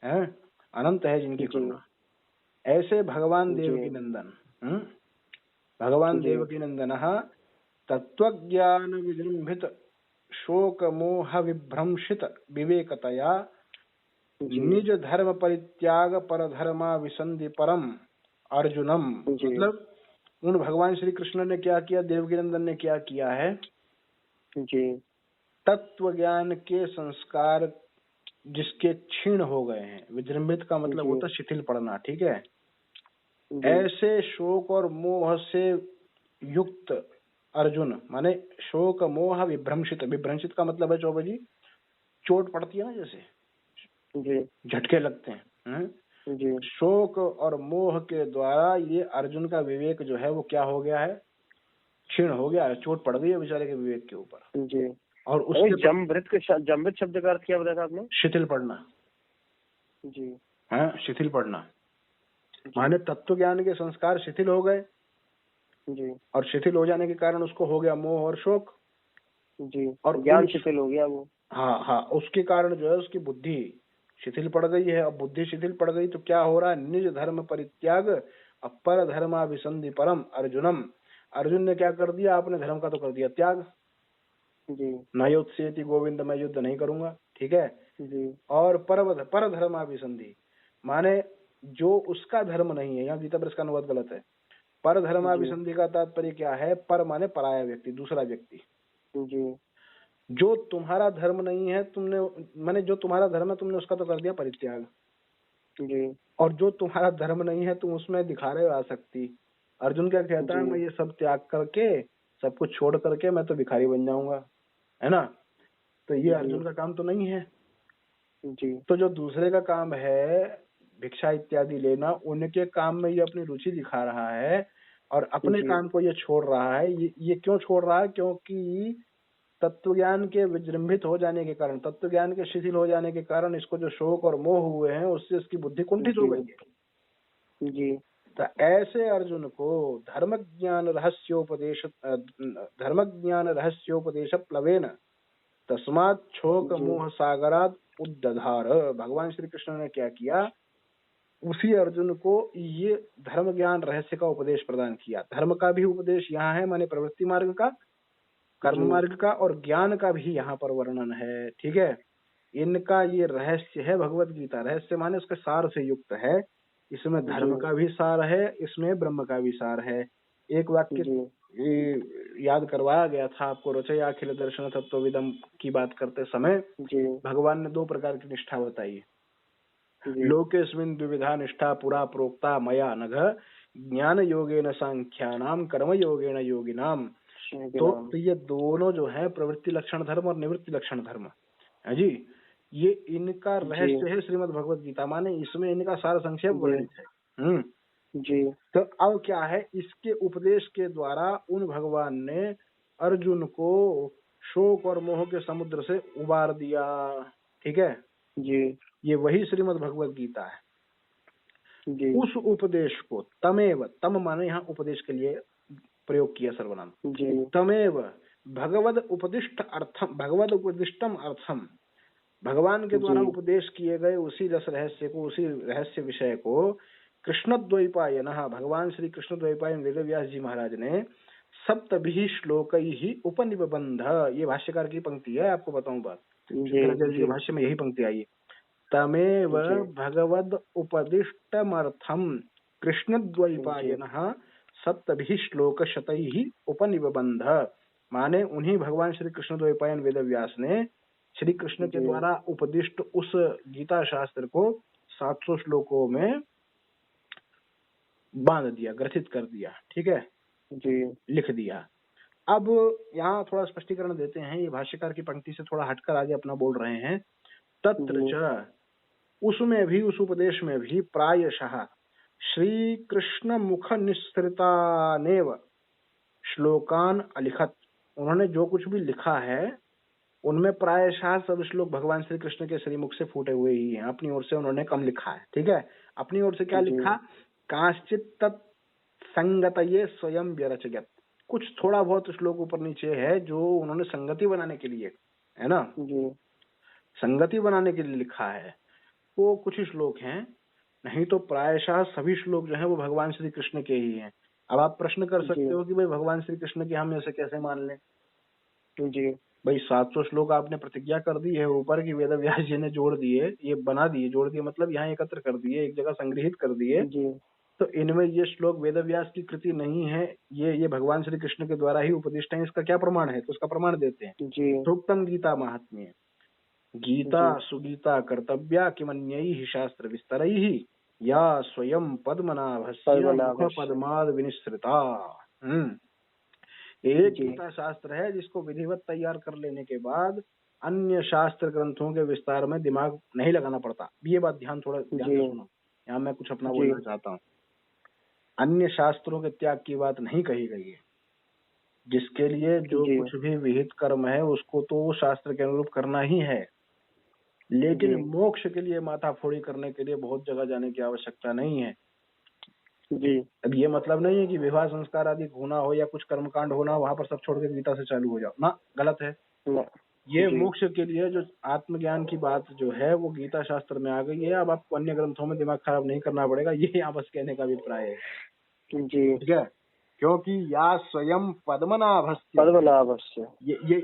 हैं? अनंत है जिनकी जी करुणा, ऐसे भगवान जी देवकी नंदन, भगवान जी देवकी नंदन तत्वज्ञान विजृंभित शोक मोह विभ्रंशित विवेकतया जी निज धर्म परित्याग पर धर्मा विसंधि परम अर्जुनम। जी मतलब उन भगवान श्री कृष्ण ने क्या किया, देवकी नंदन ने क्या किया है, जी तत्व ज्ञान के संस्कार जिसके क्षीण हो गए हैं, विजृंभित का मतलब जी होता है शिथिल पड़ना, ठीक है, जी ऐसे शोक और मोह से युक्त अर्जुन, माने शोक मोह विभ्रंशित, विभ्रंशित का मतलब है चौबे जी, चोट पड़ती है ना, जैसे जी झटके लगते हैं, जी शोक और मोह के द्वारा ये अर्जुन का विवेक जो है वो क्या हो गया है, क्षीण हो गया है, चोट पड़ गई है बेचारे के विवेक के ऊपर। जी और उसके जमृत शब्द का अर्थ क्या बताया था आपने? शिथिल पड़ना, जी है शिथिल पड़ना, माने तत्व ज्ञान के संस्कार शिथिल हो गए, जी और शिथिल हो जाने के कारण उसको हो गया मोह और शोक, जी और ज्ञान शिथिल हो गया वो। हाँ हाँ, उसके कारण जो है उसकी बुद्धि शिथिल पड़ गई है। अब बुद्धि शिथिल पड़ गई तो क्या हो रहा है, निज धर्म परित्याग अपर धर्माभिसंधि परम अर्जुनम, अर्जुन ने क्या कर दिया, अपने धर्म का तो कर दिया त्याग, जी नयोत्सेति गोविंद, मैं युद्ध नहीं करूंगा, ठीक है, जी और पर धर्माभिसंधि, माने जो उसका धर्म नहीं है, यहाँ गीता प्रेस का अनुवाद गलत है, पर धर्माभिसंधि का तात्पर्य क्या है, पर माने पराया व्यक्ति, दूसरा व्यक्ति, जी जो तुम्हारा धर्म नहीं है तुमने, माने जो तुम्हारा धर्म है तुमने उसका तो कर दिया परित्याग, जी और जो तुम्हारा धर्म नहीं है तुम उसमें दिखा रहे हो आसक्ति। अर्जुन क्या कहता है, जी मैं ये सब त्याग करके, सब कुछ छोड़ करके मैं तो भिखारी बन जाऊंगा, है ना, तो ये जी अर्जुन का काम तो नहीं है। जी तो जो दूसरे का काम है भिक्षा इत्यादि लेना, उनके काम में ये अपनी रुचि दिखा रहा है और अपने जी काम को ये छोड़ रहा है। ये क्यों छोड़ रहा है, क्योंकि तत्वज्ञान के विजृंभित हो जाने के कारण, तत्वज्ञान के शिथिल हो जाने के कारण इसको जो शोक और मोह हुए हैं उससे इसकी बुद्धि कुंठित हो गई है। जी तो ऐसे अर्जुन को धर्म ज्ञान रहस्योपदेश प्लवेन तस्मात् शोक जी मोह सागरात उद्दधार। भगवान श्री कृष्ण ने क्या किया, उसी अर्जुन को ये धर्म ज्ञान रहस्य का उपदेश प्रदान किया। धर्म का भी उपदेश यहाँ है, माने प्रवृत्ति मार्ग का, कर्म मार्ग का, और ज्ञान का भी यहाँ पर वर्णन है, ठीक है। इनका ये रहस्य है भगवत गीता, रहस्य माने उसके सार से युक्त है, इसमें धर्म का भी सार है, इसमें ब्रह्म का भी सार है। एक वाक्य याद करवाया गया था आपको, रचया अखिल दर्शन तत्वविदम की बात करते समय भगवान ने 2 प्रकार की निष्ठा बताई। लोकेस्मिन् द्विविधा निष्ठा पुरा प्रोक्ता मया नघ, ज्ञान योगेन सांख्यानाम कर्म योगेन योगिनाम, तो ये दोनों जो है प्रवृत्ति लक्षण धर्म और निवृत्ति लक्षण धर्म है जी, ये इनका रहस्य है श्रीमद् भगवत गीता, माने इसमें इनका सार संक्षेप वर्णित है। जी। तो अब क्या है, इसके उपदेश के द्वारा उन भगवान ने अर्जुन को शोक और मोह के समुद्र से उबार दिया। ठीक है जी। ये वही श्रीमद् भगवत गीता है। जी। उस उपदेश को तमेव, तम माने यहाँ उपदेश के लिए प्रयोग किया सर्वनाम, जी। तमेव भगवद उपदिष्ट अर्थम, भगवद उपदिष्टम अर्थम, भगवान के द्वारा उपदेश किए गए उसी रस रहस्य को, उसी रहस्य विषय को कृष्णद्वैपायन, भगवान श्री कृष्णद्वैपायन वेदव्यास जी महाराज ने सप्तभिः श्लोकैः उपनिबंध, ये भाष्यकार की पंक्ति है, आपको बताऊं बात, शंकराचार्य जी के भाष्य में यही पंक्ति आई है, तमेव भगवद उपदिष्टमर्थम कृष्णद्वैपायनः सप्तभिः श्लोकशतैः उपनिबंध, माने उन्हीं भगवान श्री कृष्णद्वैपायन वेदव्यास ने श्री कृष्ण के द्वारा उपदिष्ट उस गीता शास्त्र को 700 श्लोकों में बांध दिया, ग्रथित कर दिया। ठीक है जी। लिख दिया। अब यहाँ थोड़ा स्पष्टीकरण देते हैं, ये भाष्यकार की पंक्ति से थोड़ा हटकर आगे अपना बोल रहे हैं। तत्र च, उसमें भी, उस उपदेश में भी प्रायशः श्री कृष्ण मुख निस्सृतानेव श्लोकान अलिखत, उन्होंने जो कुछ भी लिखा है उनमें प्रायशः सब श्लोक भगवान श्री कृष्ण के श्रीमुख से फूटे हुए ही हैं, अपनी ओर से उन्होंने कम लिखा है। ठीक है, अपनी ओर से क्या लिखा, कांश्चित तत् संगतये स्वयं व्यरचयत्, कुछ थोड़ा बहुत श्लोक ऊपर नीचे है जो उन्होंने संगति बनाने के लिए, है ना, संगति बनाने के लिए लिखा है, वो कुछ ही श्लोक हैं, नहीं तो प्रायशः सभी श्लोक जो है वो भगवान श्री कृष्ण के ही हैं। अब आप प्रश्न कर सकते हो कि भाई भगवान श्री कृष्ण के हम ऐसे कैसे मान लें जी, भाई 700 श्लोक आपने प्रतिज्ञा कर दी है ऊपर की, वेद व्यास जी ने जोड़ दिए, ये बना दिए, जोड़ दिए मतलब यहाँ एकत्र कर दिए, एक जगह संग्रहित कर दिए, तो इनमें ये श्लोक वेद व्यास की कृति नहीं है, ये भगवान श्री कृष्ण के द्वारा ही उपदिष्ट है, इसका क्या प्रमाण है, तो उसका प्रमाण देते हैं। प्रोक्तम गीता महात्म्य, गीता सुगीता कर्तव्या किमन्यैः शास्त्र विस्तरैः या स्वयं पद्मनाभस्य मुख पद्माद विनिसृता। एक गीता शास्त्र है जिसको विधिवत तैयार कर लेने के बाद अन्य शास्त्र ग्रंथों के विस्तार में दिमाग नहीं लगाना पड़ता। ये बात ध्यान थोड़ा ध्यान से सुनो, यहाँ मैं कुछ अपना बोलना चाहता हूँ। अन्य शास्त्रों के त्याग की बात नहीं कही गई है, जिसके लिए जो कुछ भी विहित कर्म है उसको तो वो शास्त्र के अनुरूप करना ही है, लेकिन मोक्ष के लिए माथा फोड़ी करने के लिए बहुत जगह जाने की आवश्यकता नहीं है जी। अब ये मतलब नहीं है कि विवाह संस्कार आदि होना हो या कुछ कर्मकांड होना वहां पर सब छोड़ के गीता से चालू हो जाओ ना, गलत है। ये मोक्ष के लिए जो आत्मज्ञान की बात जो है वो गीता शास्त्र में आ गई है। अब आपको अन्य ग्रंथों में दिमाग खराब नहीं करना पड़ेगा, ये यहाँ बस कहने का अभिप्राय है जी। ठीक है, क्योंकि या स्वयं पद्मनाभस्य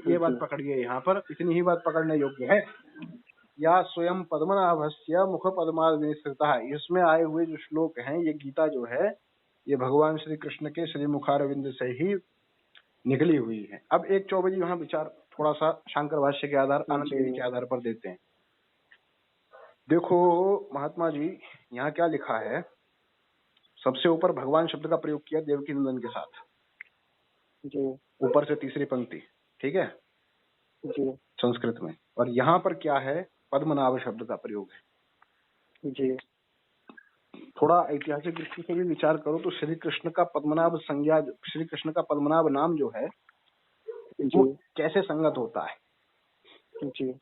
ये बात पकड़िए, यहाँ पर इतनी ही बात पकड़ने योग्य है। या स्वयं पद्मनाभस्य मुख पद्माद विनिसृता, इसमें आए हुए जो श्लोक हैं, ये गीता जो है ये भगवान श्री कृष्ण के श्री मुखारविंद से ही निकली हुई है। अब एक चौबजी यहाँ विचार थोड़ा सा शंकर भाष्य के आधार, आनंद गिरी के आधार पर देते हैं। देखो महात्मा जी, यहाँ क्या लिखा है, सबसे ऊपर भगवान शब्द का प्रयोग किया देवकी नंदन के साथ जी, ऊपर से तीसरी पंक्ति, ठीक है जी, संस्कृत में, और यहाँ पर क्या है, पद्मनाभ शब्द का प्रयोग है जी। थोड़ा ऐतिहासिक दृष्टि से भी विचार करो तो श्री कृष्ण का पद्मनाभ संज्ञा, श्री कृष्ण का पद्मनाभ नाम जो है वो कैसे संगत होता है जी।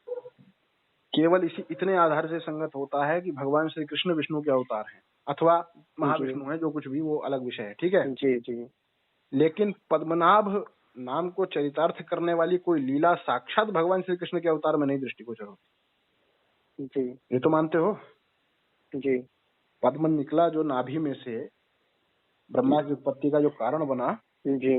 केवल इसी इतने आधार से संगत होता है कि भगवान श्री कृष्ण विष्णु के अवतार हैं अथवा महाविष्णु है, जो कुछ भी वो अलग विषय है, ठीक है जी जी। लेकिन पद्मनाभ नाम को चरितार्थ करने वाली कोई लीला साक्षात भगवान श्री कृष्ण के अवतार में नहीं दृष्टिगोचर होती जी, ये तो मानते हो जी। पद्म निकला जो नाभि में से, ब्रह्मा की उत्पत्ति का जो कारण बना जी,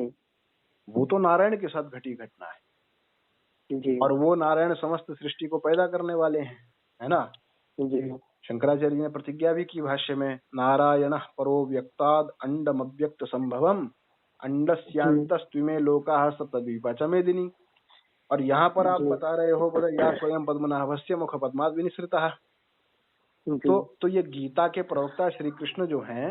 वो तो नारायण के साथ घटी घटना है जी। और वो नारायण समस्त सृष्टि को पैदा करने वाले हैं, है ना जी। शंकराचार्य ने प्रतिज्ञा भी की भाष्य में, नारायण परो व्यक्ताद अंडम अव्यक्त संभवम अंडस्यांतस्त्विमे लोकाः सप्तद्वीपा च मेदिनी। और यहाँ पर आप बता रहे हो बोले या स्वयं पद्मनाभस्य मुख पद्माद विनिसृतः, तो ये गीता के प्रवक्ता श्री कृष्ण जो हैं,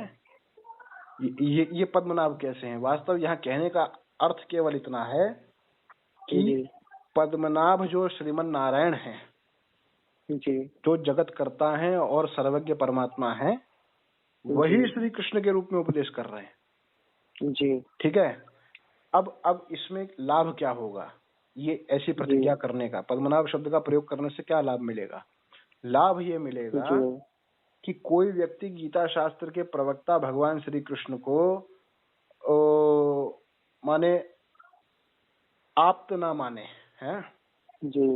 ये पद्मनाभ कैसे हैं? वास्तव यहाँ कहने का अर्थ केवल इतना है कि जी पद्मनाभ जो श्रीमन नारायण है, जी जो जगत करता है और सर्वज्ञ परमात्मा है, वही श्री कृष्ण के रूप में उपदेश कर रहे हैं। जी ठीक है। अब इसमें लाभ क्या होगा, ये ऐसी प्रतिज्ञा करने का, पद्मनाभ शब्द का प्रयोग करने से क्या लाभ मिलेगा? लाभ ये मिलेगा जी कि कोई व्यक्ति गीता शास्त्र के प्रवक्ता भगवान श्री कृष्ण को माने आप्त ना माने, हैं? जी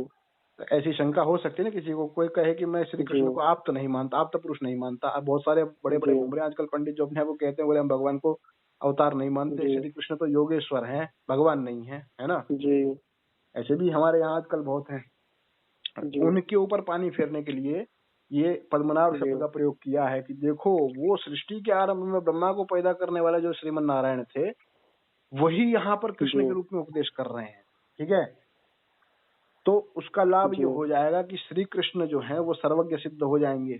तो ऐसी शंका हो सकती है ना किसी को, कोई कहे कि मैं श्री कृष्ण को आप्त नहीं मानता, आप्त पुरुष नहीं मानता। अब बहुत सारे बड़े बड़े घूम रहे हैं आजकल पंडित जो अपने वो कहते हैं, बोले हम भगवान को अवतार नहीं मानते, श्री कृष्ण तो योगेश्वर हैं, भगवान नहीं है, है ना? जी ऐसे भी हमारे यहाँ आजकल बहुत हैं। उनके ऊपर पानी फेरने के लिए ये पद्मनाभ शब्द का प्रयोग किया है कि देखो, वो सृष्टि के आरंभ में ब्रह्मा को पैदा करने वाले जो श्रीमन नारायण थे, वही यहाँ पर कृष्ण के रूप में उपदेश कर रहे हैं। ठीक है। तो उसका लाभ ये हो जाएगा कि श्री कृष्ण जो है वो सर्वज्ञ सिद्ध हो जाएंगे,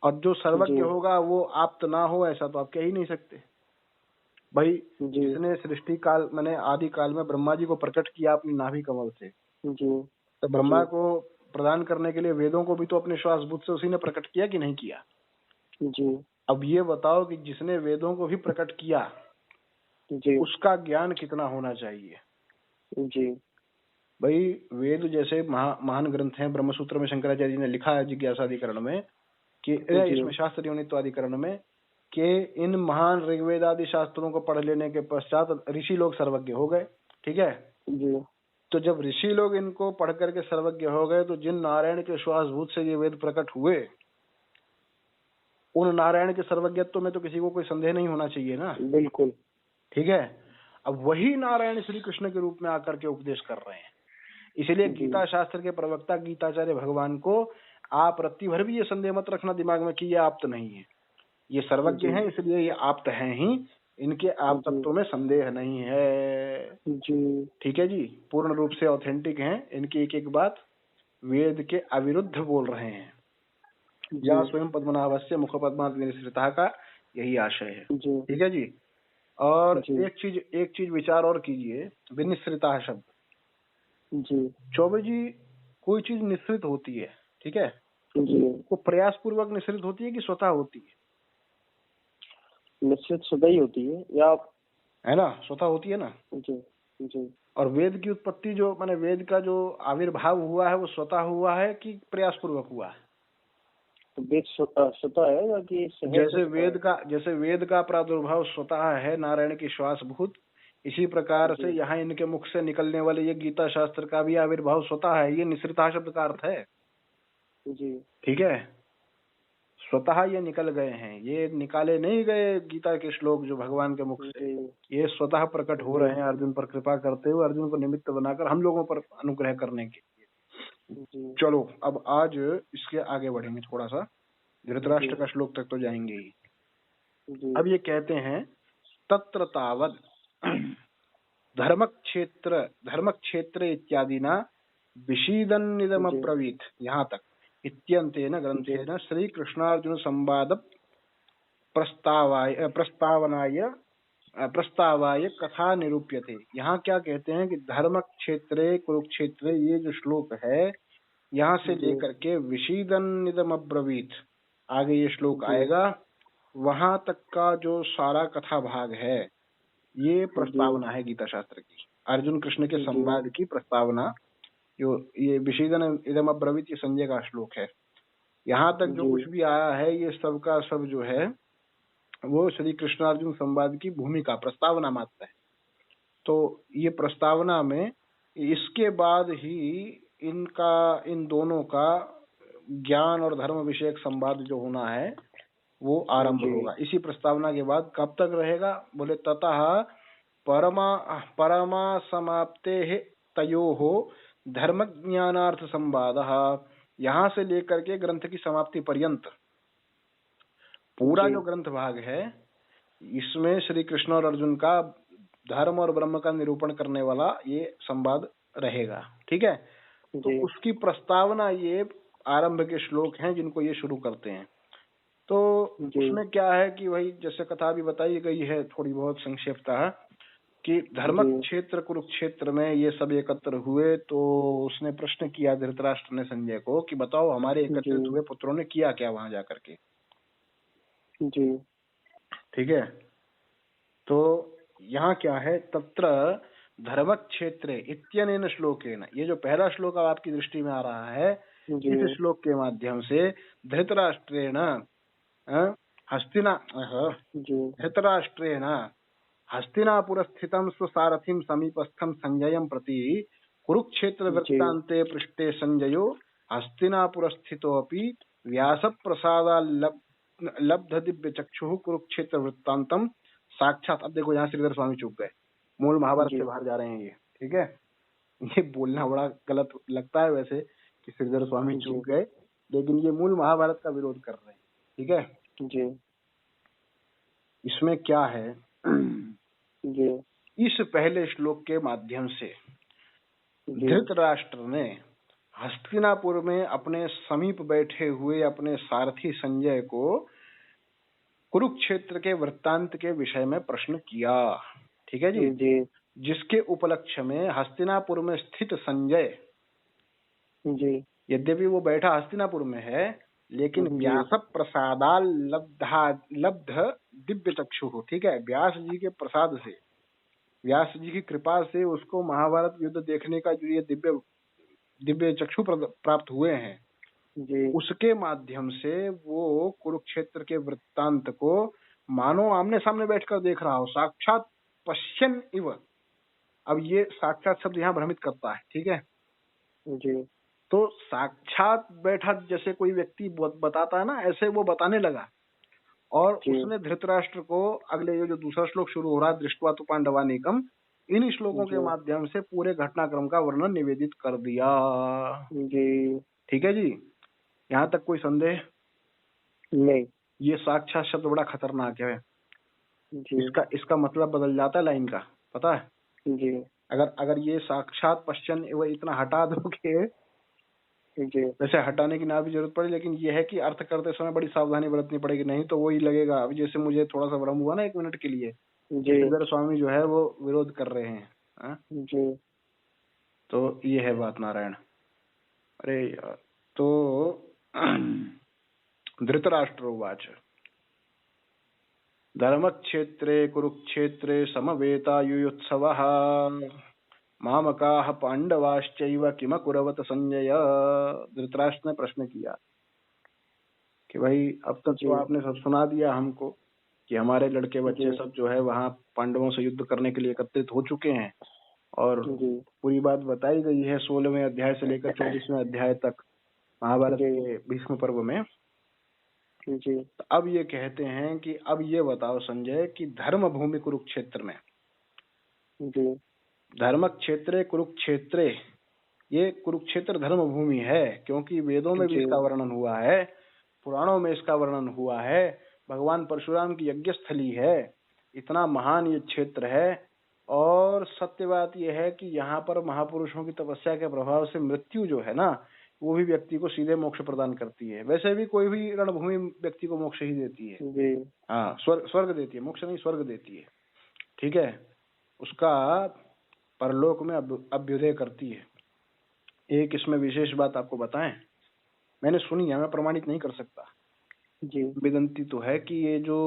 और जो सर्वज्ञ होगा वो आप्त ना हो ऐसा तो आप कह ही नहीं सकते। भाई जिसने सृष्टि काल मैंने आदि काल में ब्रह्मा जी को प्रकट किया अपनी नाभि कमल से, तो ब्रह्मा को प्रदान करने के लिए वेदों को भी तो अपने श्वास बुद्ध से उसी ने प्रकट किया कि नहीं किया? जी अब ये बताओ कि जिसने वेदों को भी प्रकट किया उसका ज्ञान कितना होना चाहिए? जी भाई वेद जैसे महान ग्रंथ हैं। ब्रह्मसूत्र में शंकराचार्य जी ने लिखा है जिज्ञासाधिकरण में कि इसमें शास्त्र योनित्वाधिकरण में कि इन महान ऋग्वेद आदि शास्त्रों को पढ़ लेने के पश्चात ऋषि लोग सर्वज्ञ हो गए। ठीक है जी। तो जब ऋषि लोग इनको पढ़ करके सर्वज्ञ हो गए, तो जिन नारायण के श्वासभूत से ये वेद प्रकट हुए, उन नारायण के सर्वज्ञत्व में तो किसी को कोई संदेह नहीं होना चाहिए ना। बिल्कुल। ठीक है। अब वही नारायण श्री कृष्ण के रूप में आकर के उपदेश कर रहे हैं। इसलिए गीता शास्त्र के प्रवक्ता गीताचार्य भगवान को आप रत्ती भर भी ये संदेह मत रखना दिमाग में कि ये आप्त नहीं है, ये सर्वज्ञ हैं, इसलिए ये आप्त हैं ही, इनके आपतत्व में संदेह नहीं है जी। ठीक है जी, पूर्ण रूप से ऑथेंटिक हैं, इनकी एक एक बात वेद के अविरुद्ध बोल रहे हैं। या स्वयं पद्मनाभस्य मुख पद्मात् विनिसृतः का यही आशय है। ठीक है जी। और एक चीज विचार और कीजिए, विनिसृतः शब्द जी। चौबे जी, कोई चीज निश्रित होती है, ठीक है जी, वो प्रयास पूर्वक निश्रित होती है कि स्वतः होती है? निश्चित स्वतः ही होती है, या है ना, स्वतः होती है ना जी जी। और वेद की उत्पत्ति जो माने वेद का जो आविर्भाव हुआ है वो स्वतः हुआ है कि प्रयास पूर्वक हुआ है? तो वेद स्वतः है या कि जैसे वेद का प्रादुर्भाव स्वतः है नारायण की श्वासभूत, इसी प्रकार से यहाँ इनके मुख से निकलने वाले ये गीता शास्त्र का भी आविर्भाव स्वतः है। ये निसृता शब्द का अर्थ है जी। ठीक है, स्वतः ये निकल गए हैं, ये निकाले नहीं गए गीता के श्लोक जो भगवान के मुख से, ये स्वतः प्रकट हो रहे हैं अर्जुन पर कृपा करते हुए, अर्जुन को निमित्त बनाकर हम लोगों पर अनुग्रह करने के लिए। चलो अब आज इसके आगे बढ़ेंगे, थोड़ा सा धृतराष्ट्र का श्लोक तक तो जाएंगे ही। अब ये कहते हैं तत्र तावद धर्म क्षेत्र इत्यादि ना विशीदन्निदम अब्रवीत, यहाँ तक इत्यंतेन ग्रंथेन श्री कृष्णार्जुन संवाद प्रस्तावाय कथा निरूप्यते। यहाँ क्या कहते हैं कि धर्म क्षेत्रे कुरुक्षेत्रे, ये जो श्लोक है यहाँ से लेकर के विशीदन्निदम अब्रवीत आगे ये श्लोक आएगा, वहां तक का जो सारा कथा भाग है ये प्रस्तावना है गीता शास्त्र की, अर्जुन कृष्ण के संवाद की प्रस्तावना। जो ये विशीदन इदम अब्रवीत ये संजय का श्लोक है। यहाँ तक जो कुछ भी आया है ये सब का सब जो है वो श्री कृष्णार्जुन संवाद की भूमिका प्रस्तावना मात्र है। तो ये प्रस्तावना में इसके बाद ही इन दोनों का ज्ञान और धर्म विषयक संवाद जो होना है वो आरंभ होगा। इसी प्रस्तावना के बाद कब तक रहेगा? बोले ततः परमा समाप्ते तयोः धर्म ज्ञानार्थ संवादः, यहाँ से लेकर के ग्रंथ की समाप्ति पर्यंत पूरा जो ग्रंथ भाग है इसमें श्री कृष्ण और अर्जुन का धर्म और ब्रह्म का निरूपण करने वाला ये संवाद रहेगा। ठीक है, तो उसकी प्रस्तावना ये आरंभ के श्लोक हैं जिनको ये शुरू करते हैं। तो उसमें क्या है कि वही जैसे कथा भी बताई गई है थोड़ी बहुत संक्षेपता, कि धर्म जी। क्षेत्र कुरुक्षेत्र में ये सब एकत्र हुए, तो उसने प्रश्न किया धृतराष्ट्र ने संजय को कि बताओ हमारे एकत्रित जी। हुए पुत्रों ने किया क्या वहां जाकर के। जी। ठीक है, तो यहाँ क्या है, तत्र धर्म क्षेत्रे इत्यनेन श्लोकेन, ये जो पहला श्लोक अब आपकी दृष्टि में आ रहा है, जी। इस श्लोक के माध्यम से धृतराष्ट्रेण हस्तिना जी। धृतराष्ट्रेण हस्तिनापुर स्थितं स्वसारथिं समीपस्थं संजयं प्रति कुरुक्षेत्र जी। वृत्तान्ते पृष्टे संजयो हस्तिनापुर स्थितोऽपि व्यासप्रसादाल् लब्ध दिव्य चक्षु कुरुक्षेत्र वृत्तांतम साक्षात। अब देखो यहाँ श्रीधर स्वामी चूक गए, मूल महाभारत से जी। बाहर जा रहे हैं ये। ठीक है, ये बोलना बड़ा गलत लगता है वैसे कि श्रीधर स्वामी जी। चूक गए, लेकिन ये मूल महाभारत का विरोध कर रहे हैं। ठीक है, जी। इसमें क्या है, जी। इस पहले श्लोक के माध्यम से जी। धृतराष्ट्र ने हस्तिनापुर में अपने समीप बैठे हुए अपने सारथी संजय को कुरुक्षेत्र के वृत्तांत के विषय में प्रश्न किया। ठीक है जी, जी। जिसके उपलक्ष्य में हस्तिनापुर में स्थित संजय, जी। यद्यपि वो बैठा हस्तिनापुर में है, लेकिन जी। व्यास प्रसादाल लब्ध दिव्य चक्षु, ठीक है, व्यास जी के प्रसाद से, व्यास जी की कृपा से उसको महाभारत युद्ध देखने का जो ये दिव्य दिव्य चक्षु प्राप्त हुए हैं, जी। उसके माध्यम से वो कुरुक्षेत्र के वृत्तांत को मानो आमने सामने बैठकर देख रहा हो, साक्षात पश्यन इव। अब ये साक्षात शब्द यहाँ भ्रमित करता है। ठीक है, जी। तो साक्षात बैठा जैसे कोई व्यक्ति बताता है ना, ऐसे वो बताने लगा। और जी। उसने धृतराष्ट्र को अगले ये जो दूसरा श्लोक शुरू हो रहा है, दृष्ट्वा तु पांडवानीकम, इन श्लोकों के जी। माध्यम से पूरे घटनाक्रम का वर्णन निवेदित कर दिया। जी। ठीक है जी, यहाँ तक कोई संदेह नहीं। ये साक्षात शब्द बड़ा खतरनाक है। जी। इसका मतलब बदल जाता है लाइन का, पता है। जी। अगर ये साक्षात पश्चन वो इतना हटा दोगे, जी। वैसे हटाने की ना भी जरूरत पड़े, लेकिन ये है कि अर्थ करते समय बड़ी सावधानी बरतनी पड़ेगी, नहीं तो वही लगेगा। अभी जैसे मुझे थोड़ा सा भ्रम हुआ ना 1 मिनट के लिए, जी। श्रीधर स्वामी जो है वो विरोध कर रहे हैं। हाँ? जी। तो ये है बात नारायण। अरे यार, तो धृतराष्ट्रोवाच धर्मक्षेत्रे कुरुक्षेत्रे समवेतायुयुत्सवः मामकाः पांडवाश्चैव किमकुर्वत संजय। धृतराष्ट्र ने प्रश्न किया कि भाई अब तक तो आपने सब सुना दिया हमको कि हमारे लड़के बच्चे सब जो है वहां पांडवों से युद्ध करने के लिए एकत्रित हो चुके हैं, और पूरी बात बताई गई है 16वें अध्याय से लेकर 24वें अध्याय तक महाभारत के भीष्म पर्व में। जी। तो अब ये कहते हैं कि अब ये बताओ संजय कि धर्म भूमि कुरुक्षेत्र में, जी। धर्म क्षेत्र कुरुक्षेत्रे, ये कुरुक्षेत्र धर्म भूमि है, क्योंकि वेदों में भी इसका वर्णन हुआ है, पुराणों में इसका वर्णन हुआ है, भगवान परशुराम की यज्ञ स्थली है, इतना महान ये क्षेत्र है। और सत्य बात यह है कि यहाँ पर महापुरुषों की तपस्या के प्रभाव से मृत्यु जो है ना, वो भी व्यक्ति को सीधे मोक्ष प्रदान करती है। वैसे भी कोई भी रणभूमि व्यक्ति को मोक्ष ही देती है। हाँ, स्वर्ग देती है, मोक्ष नहीं स्वर्ग देती है। ठीक है, उसका परलोक में अभ्युदय करती है। एक इसमें विशेष बात आपको बताएं, मैंने सुनी है, मैं प्रमाणित नहीं कर सकता जी। विदंती तो है कि ये जो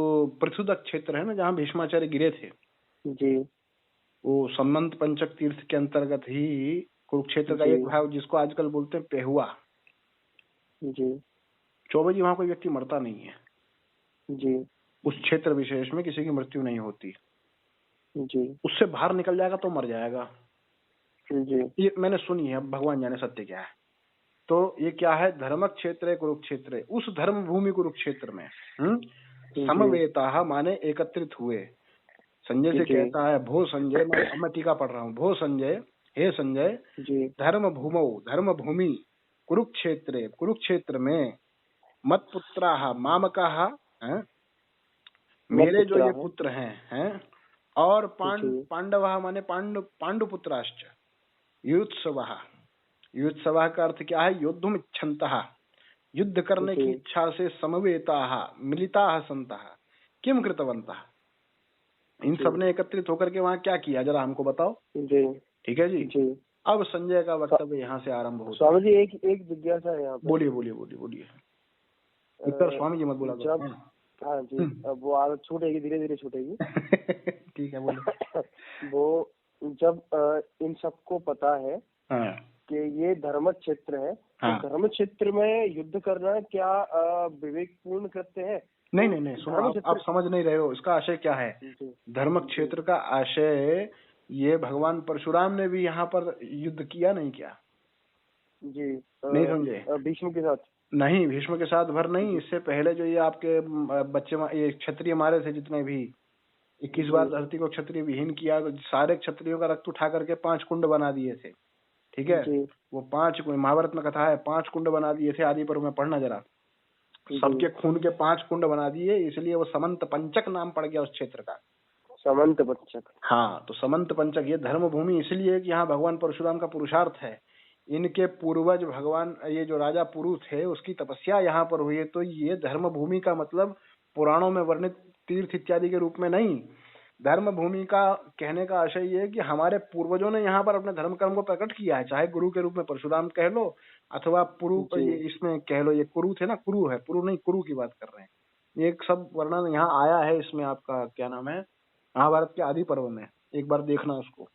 पृथुदक क्षेत्र है ना, जहाँ भीष्माचार्य गिरे थे, जी। वो सम्मंत पंचक तीर्थ के अंतर्गत ही कुरुक्षेत्र का एक भाग, जिसको आजकल बोलते हैं पेहुआ। जी। 24 वहां कोई व्यक्ति मरता नहीं है। जी। उस क्षेत्र विशेष में किसी की मृत्यु नहीं होती। जी। उससे बाहर निकल जाएगा तो मर जाएगा। जी। ये मैंने सुनी है, भगवान जाने सत्य क्या है। तो ये क्या है, धर्म क्षेत्र कुरुक्षेत्र, उस धर्म भूमि कुरुक्षेत्र में समवेता माने एकत्रित हुए। संजय से कहता है, भो संजय, मैं टीका पढ़ रहा हूँ, भो संजय, हे संजय, धर्म भूमौ, धर्म भूमि कुरुक्षेत्र, कुरुक्षेत्र में मत पुत्राः मामकाः, मेरे जो ये पुत्र हैं, और पांडवाः माने पांडुपुत्राश्च, युत्सवः, युत्सवः का अर्थ क्या है, योद्धुम इच्छन्तः, युद्ध करने की इच्छा से समवेताः मिलिताः सन्तः किम कृतवन्तः, इन सब ने एकत्रित होकर के वहाँ क्या किया, जरा हमको बताओ। जी ठीक है जी। जी। अब संजय का वक्तव्य यहाँ से आरंभ होता है। स्वामी जी एक जिज्ञासा है यहाँ पे। बोलिए बोलिए बोलिए बोलिए। इतर स्वामी जी मत बोला जब करो। हाँ जी, अब वो आदत छूटेगी, धीरे धीरे छूटेगी। ठीक है बोलो। वो जब इन सबको पता है हाँ कि ये धर्म क्षेत्र है, हाँ। तो धर्म क्षेत्र में युद्ध करना क्या विवेकपूर्ण कृत्य है? नहीं नहीं नहीं, सुनो आप समझ नहीं रहे हो इसका आशय क्या है। धर्म क्षेत्र का आशय ये भगवान परशुराम ने भी यहाँ पर युद्ध किया नहीं क्या? जी नहीं समझे? भीष्म के साथ नहीं, भीष्म के साथ भर नहीं, इससे पहले जो ये आपके बच्चे ये क्षत्रिय मारे थे जितने भी 21 बार धरती को क्षत्रिय विहीन किया, तो सारे क्षत्रियों का रक्त उठा करके 5 कुंड बना दिए थे। ठीक है, वो 5 महाभारत में कथा है, 5 कुंड बना दिए थे। आदि पर्व में पढ़ना जरा, सबके खून के 5 कुंड बना दिए, इसलिए वो समंत पंचक नाम पड़ गया उस क्षेत्र का। समंत पंचक। हाँ, तो समंत पंचक ये धर्म भूमि इसलिए कि यहाँ भगवान परशुराम का पुरुषार्थ है। इनके पूर्वज भगवान ये जो राजा पुरु थे उसकी तपस्या यहाँ पर हुई है। तो ये धर्म भूमि का मतलब पुराणों में वर्णित तीर्थ इत्यादि के रूप में नहीं, धर्म भूमि का कहने का आशय ये है कि हमारे पूर्वजों ने यहाँ पर अपने धर्म कर्म को प्रकट किया है, चाहे गुरु के रूप में परशुराम कह लो अथवा पुरु इसमें कह लो, ये कुरु थे ना, कुरु है, पुरु नहीं कुरु की बात कर रहे हैं। ये एक सब वर्णन यहाँ आया है इसमें, आपका क्या नाम है, महाभारत के आदि पर्व में, एक बार देखना उसको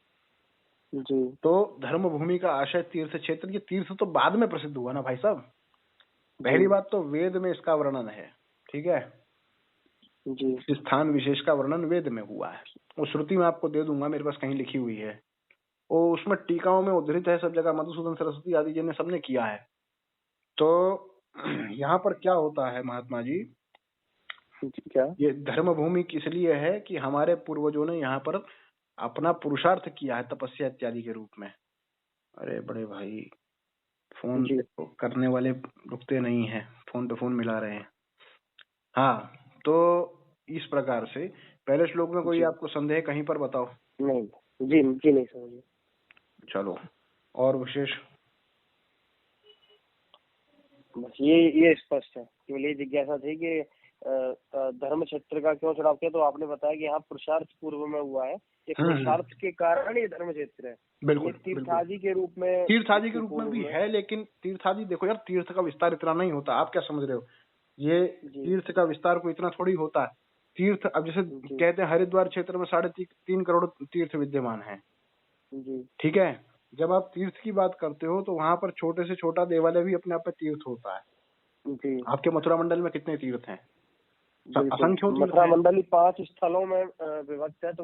जी। तो धर्म भूमि का आशय तीर्थ क्षेत्र, ये तीर्थ तो बाद में प्रसिद्ध हुआ ना भाई साहब। पहली बात तो वेद में इसका वर्णन है, ठीक है जी। स्थान विशेष का वर्णन वेद में हुआ है, वो श्रुति में आपको दे दूंगा, मेरे पास कहीं लिखी हुई है, वो उसमें टीकाओं में उद्धृत है सब जगह, मधुसूदन सरस्वती आदि जी ने सबने किया है। तो यहाँ पर क्या होता है महात्मा जी, क्या ये धर्म भूमि किस लिए है कि हमारे पूर्वजों ने यहाँ पर अपना पुरुषार्थ किया है तपस्या इत्यादि के रूप में। अरे बड़े भाई फोन करने वाले रुकते नहीं है, फोन पे फोन मिला रहे हैं। हाँ, तो इस प्रकार से पहले श्लोक में कोई आपको संदेह कहीं पर बताओ? नहीं जी जी नहीं समझे। चलो और विशेष बस ये स्पष्ट है, केवल ये जिज्ञासा थी कि धर्म क्षेत्र का क्यों चुनाव किया, तो आपने बताया कि यहाँ पुरुषार्थ पूर्व में हुआ है, ये पुरुषार्थ के कारण ये धर्म क्षेत्र है। बिल्कुल तीर्थादि के रूप में, तीर्थादि के रूप में भी है, लेकिन तीर्थादि देखो यार, तीर्थ का विस्तार इतना नहीं होता, आप क्या समझ रहे हो, ये तीर्थ का विस्तार को इतना थोड़ी होता है। तीर्थ अब जैसे कहते हैं हरिद्वार क्षेत्र में 3.5 करोड़ तीर्थ विद्यमान है, ठीक है, जब आप तीर्थ की बात करते हो तो वहां पर छोटे से छोटा देवालय भी अपने आप में तीर्थ होता है। आपके मथुरा मंडल में कितने तीर्थ हैं? असंख्य मथुरा मंडल 5 स्थलों में विभक्त है, तो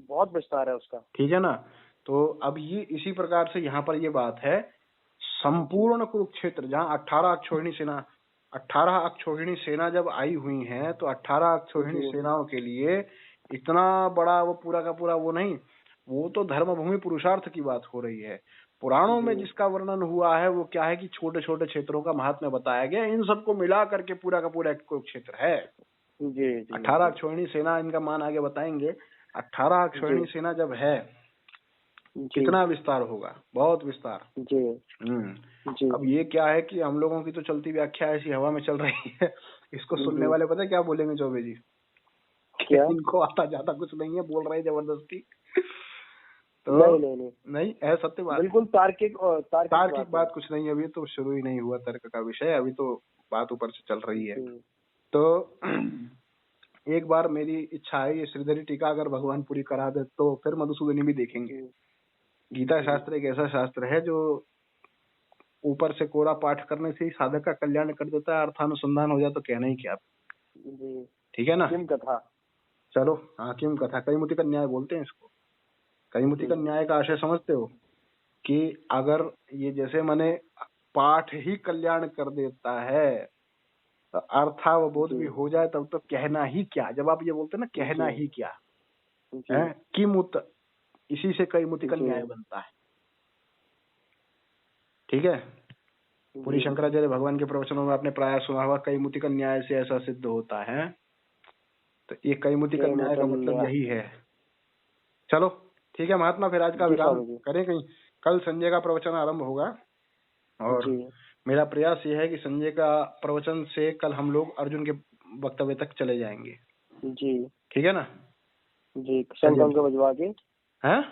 बहुत विस्तार है उसका, ठीक है ना। तो अब ये इसी प्रकार से यहाँ पर ये बात है, संपूर्ण कुरुक्षेत्र जहाँ 18 अक्षौहिणी सेना जब आई हुई है, तो 18 अक्षौहिणी सेनाओं के लिए इतना बड़ा वो पूरा का पूरा वो नहीं, वो तो धर्म भूमि पुरुषार्थ की बात हो रही है। पुराणों में जिसका वर्णन हुआ है वो क्या है कि छोटे छोटे क्षेत्रों का महात्म्य बताया गया, इन सबको मिला करके पूरा का पूरा एक कुरुक्षेत्र है। 18 अक्षौहिणी सेना, इनका मान आगे बताएंगे। 18 अक्षौहिणी सेना जब है कितना विस्तार होगा, बहुत विस्तार। अब ये क्या है कि हम लोगों की तो चलती व्याख्या ऐसी हवा में चल रही है, इसको सुनने वाले पता है क्या बोलेंगे चौबे जी, क्या इनको आता जाता कुछ नहीं है, बोल रहे जबरदस्ती। तो नहीं है सत्य बात, बिल्कुल तार्किक बात कुछ नहीं, अभी तो शुरू ही नहीं हुआ तर्क का विषय, अभी तो बात ऊपर से चल रही है। तो एक बार मेरी इच्छा है ये श्रीधरी टीका अगर भगवान पूरी करा दे तो फिर मधुसूदनी भी देखेंगे। गीता शास्त्र एक ऐसा शास्त्र है जो ऊपर से कोरा पाठ करने से ही साधक का कल्याण कर देता है, अर्थानुसंधान हो जाए तो कहना ही क्या। ठीक है ना, किम कथा, चलो हाँ किम कथा, कैमुति का न्याय बोलते हैं इसको। कैमुति का न्याय का आशय समझते हो कि अगर ये जैसे माने पाठ ही कल्याण कर देता है, तो अर्थावबोध भी हो जाए तब तो कहना ही क्या। जब आप ये बोलते हैं ना कहना ही क्या है, किमुत, इसी से कैमुति का न्याय बनता है। ठीक है, पूरी शंकराचार्य भगवान के प्रवचनों में आपने प्राय सुना होगा कैमुति का न्याय से ऐसा सिद्ध होता है, तो ये कैमुति का न्याय का मतलब यही है। चलो ठीक है महात्मा, फिर आज का विराम करें, कहीं कल संजय का प्रवचन आरंभ होगा, और मेरा प्रयास ये है कि संजय का प्रवचन से कल हम लोग अर्जुन के वक्तव्य तक चले जाएंगे। जी ठीक है ना। जी, शंख अंक बजवा के हैं,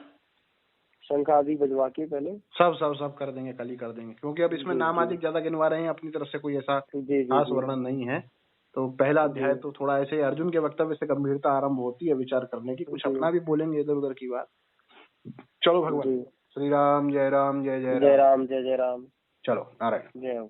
शंख आदि बजवा के पहले सब कर देंगे, कल ही कर देंगे, क्योंकि अब इसमें नाम आदि ज्यादा गिनवा रहे हैं, अपनी तरफ से कोई ऐसा खास वर्णन नहीं है। तो पहला अध्याय तो थोड़ा ऐसे अर्जुन के वक्तव्य से गंभीरता आरंभ होती है विचार करने की, कुछ अपना भी बोलेंगे इधर उधर की बात। चलो भगवान श्री राम, जय राम, जय जय जय राम, जय जय राम। चलो नारायण। जय